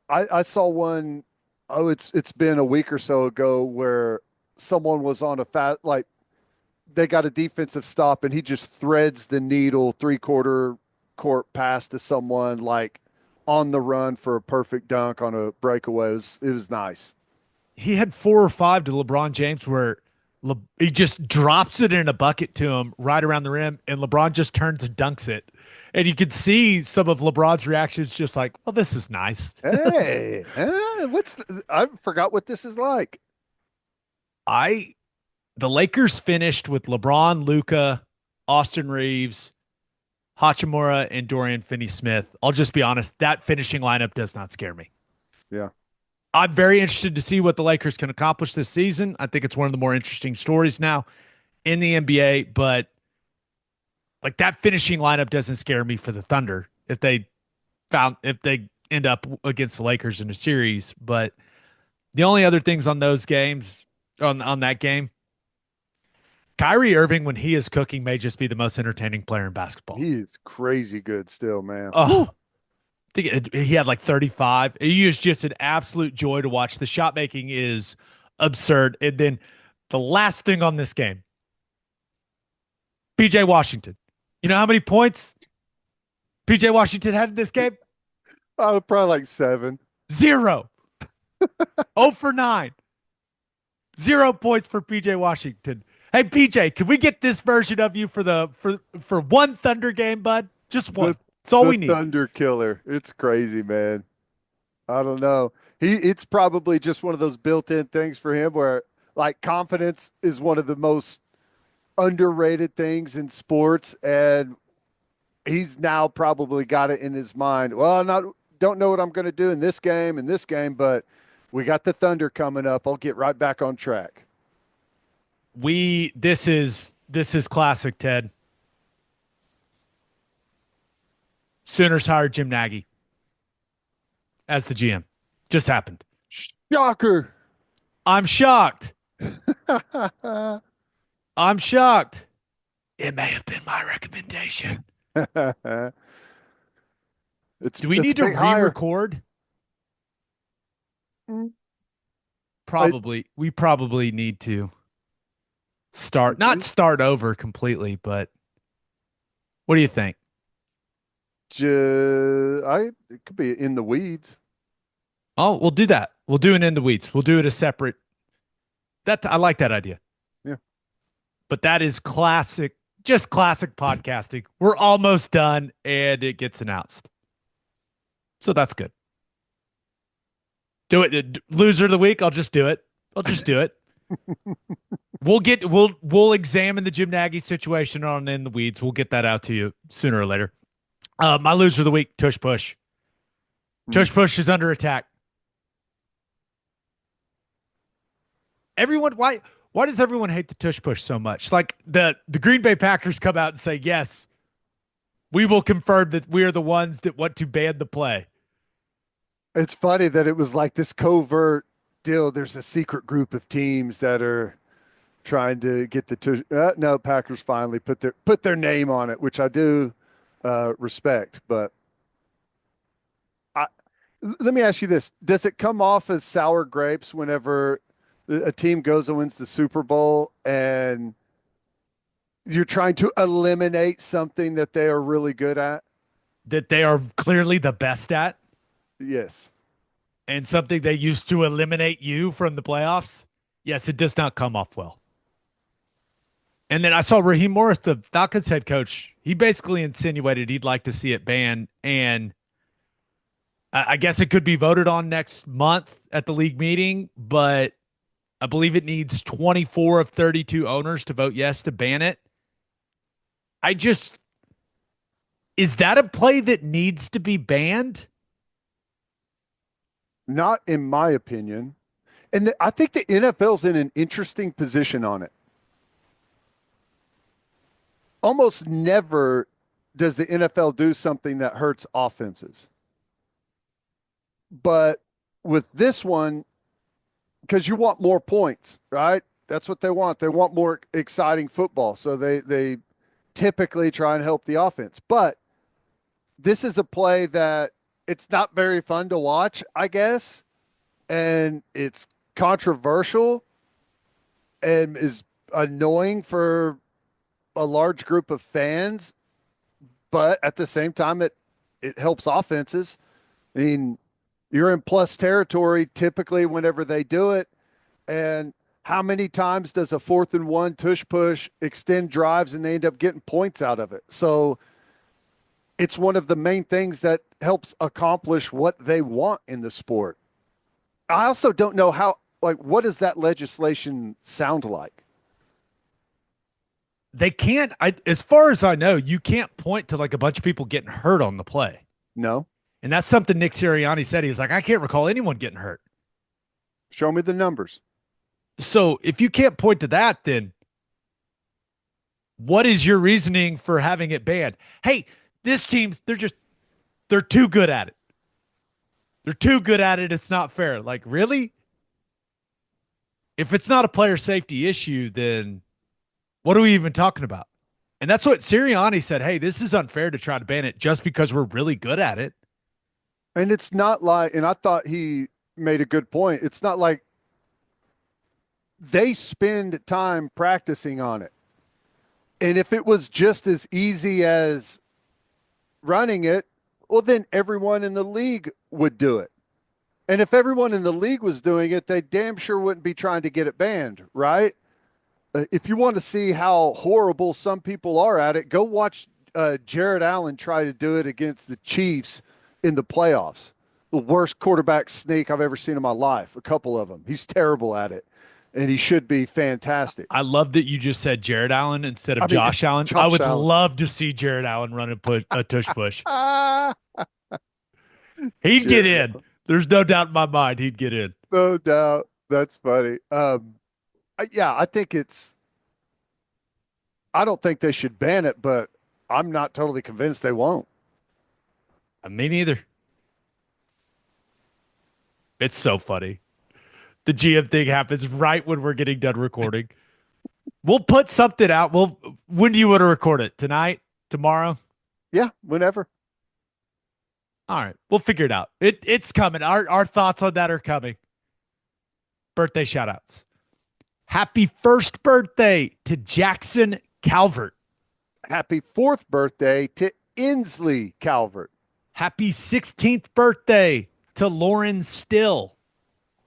I saw one. Oh, it's been a week or so ago where someone was on a fat like they got a defensive stop and he just threads the needle 3/4 court pass to someone like on the run for a perfect dunk on a breakaway. It was nice. He had four or five to LeBron James where he just drops it in a bucket to him right around the rim, and LeBron just turns and dunks it. And you could see some of LeBron's reactions, just like, "Well, this is nice." Hey, I forgot what this is like. I the Lakers finished with LeBron, Luca, Austin Reeves, Hachimura, and Dorian Finney-Smith. I'll just be honest, that finishing lineup does not scare me. Yeah. I'm very interested to see what the Lakers can accomplish this season. I think it's one of the more interesting stories now in the NBA, but like that finishing lineup doesn't scare me for the Thunder if they end up against the Lakers in a series. But the only other things on those games on that game, Kyrie Irving when he is cooking may just be the most entertaining player in basketball. He is crazy good still, man. Oh, I think he had like 35. He is just an absolute joy to watch. The shot making is absurd. And then the last thing on this game, PJ Washington. You know how many points PJ Washington had in this game? Oh, probably like 7. Zero. 0 for 9. 0 points for PJ Washington. Hey PJ, can we get this version of you for one Thunder game, bud? Just one. That's all The we need. Thunder Killer. It's crazy, man. I don't know. It's probably just one of those built-in things for him where like confidence is one of the most underrated things in sports, and he's now probably got it in his mind. Well, I not don't know what I'm going to do in this game, but we got the Thunder coming up. I'll get right back on track. This is classic, Ted. Sooners hired Jim Nagy as the GM. Just happened. Shocker. I'm shocked. I'm shocked. It may have been my recommendation. Do we need to re-record? Probably. We probably need to not start over completely, but what do you think? It could be in the weeds. Oh, we'll do that. We'll do it in the weeds. We'll do it a separate. I like that idea. Yeah. But that is classic, just classic podcasting. We're almost done and it gets announced. So that's good. Do it. Loser of the week. I'll just do it. We'll examine the Jim Nagy situation on In the Weeds. We'll get that out to you sooner or later. My loser of the week, Tush Push. Tush Push is under attack. Everyone, why does everyone hate the tush push so much? Like the Green Bay Packers come out and say, yes, we will confirm that we are the ones that want to ban the play. It's funny that it was like this covert deal. There's a secret group of teams that are trying to get the no, Packers finally put their name on it, which I do respect. But I, let me ask you this: does it come off as sour grapes whenever a team goes and wins the Super Bowl and you're trying to eliminate something that they are really good at? That they are clearly the best at, Yes. and something they used to eliminate you from the playoffs? Yes, it does not come off well. And then I saw Raheem Morris, the Falcons head coach. He basically insinuated he'd like to see it banned. And I guess it could be voted on next month at the league meeting, but I believe it needs 24 of 32 owners to vote yes to ban it. Is that a play that needs to be banned? Not in my opinion. And I think the NFL's in an interesting position on it. Almost never does the NFL do something that hurts offenses. But with this one, because you want more points, right? That's what they want. They want more exciting football. So they typically try and help the offense. But this is a play that it's not very fun to watch, I guess. And it's controversial and is annoying for a large group of fans, but at the same time, it helps offenses. I mean, you're in plus territory typically whenever they do it. And how many times does a 4th and 1 tush push extend drives and they end up getting points out of it? So it's one of the main things that helps accomplish what they want in the sport. I also don't know what does that legislation sound like? They can't, as far as I know, you can't point to like a bunch of people getting hurt on the play. No. And that's something Nick Sirianni said. He was like, I can't recall anyone getting hurt. Show me the numbers. So if you can't point to that, then what is your reasoning for having it banned? Hey, this team's, they're too good at it. They're too good at it. It's not fair. Like, really? If it's not a player safety issue, then what are we even talking about? And that's what Sirianni said. Hey, this is unfair to try to ban it just because we're really good at it. And it's not like, and I thought he made a good point. It's not like they spend time practicing on it. And if it was just as easy as running it, well, then everyone in the league would do it. And if everyone in the league was doing it, they damn sure wouldn't be trying to get it banned, right? If you want to see how horrible some people are at it, go watch Jared Allen try to do it against the Chiefs in the playoffs. The worst quarterback sneak I've ever seen in my life, a couple of them. He's terrible at it, and he should be fantastic. I love that you just said Jared Allen instead of Josh Allen. I would love to see Jared Allen run a tush push. He'd get in. There's no doubt in my mind he'd get in. No doubt. That's funny. I think I don't think they should ban it, but I'm not totally convinced they won't. Me neither. It's so funny. The GM thing happens right when we're getting done recording. We'll put something out. When do you want to record it? Tonight? Tomorrow? Yeah, whenever. All right. We'll figure it out. It's coming. Our thoughts on that are coming. Birthday shout outs. Happy first birthday to Jackson Calvert. Happy 4th birthday to Inslee Calvert. Happy 16th birthday to Lauren Still.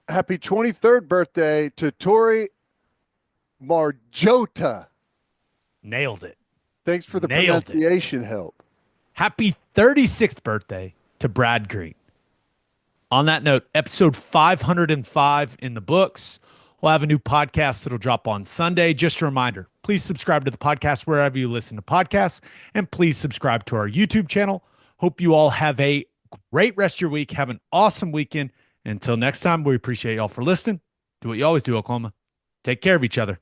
Happy 23rd birthday to Tori Marjota. Nailed it. Thanks for the pronunciation help. Happy 36th birthday to Brad Green. On that note, episode 505 in the books. We'll have a new podcast that'll drop on Sunday. Just a reminder, please subscribe to the podcast wherever you listen to podcasts, and please subscribe to our YouTube channel. Hope you all have a great rest of your week. Have an awesome weekend. Until next time, we appreciate y'all for listening. Do what you always do, Oklahoma. Take care of each other.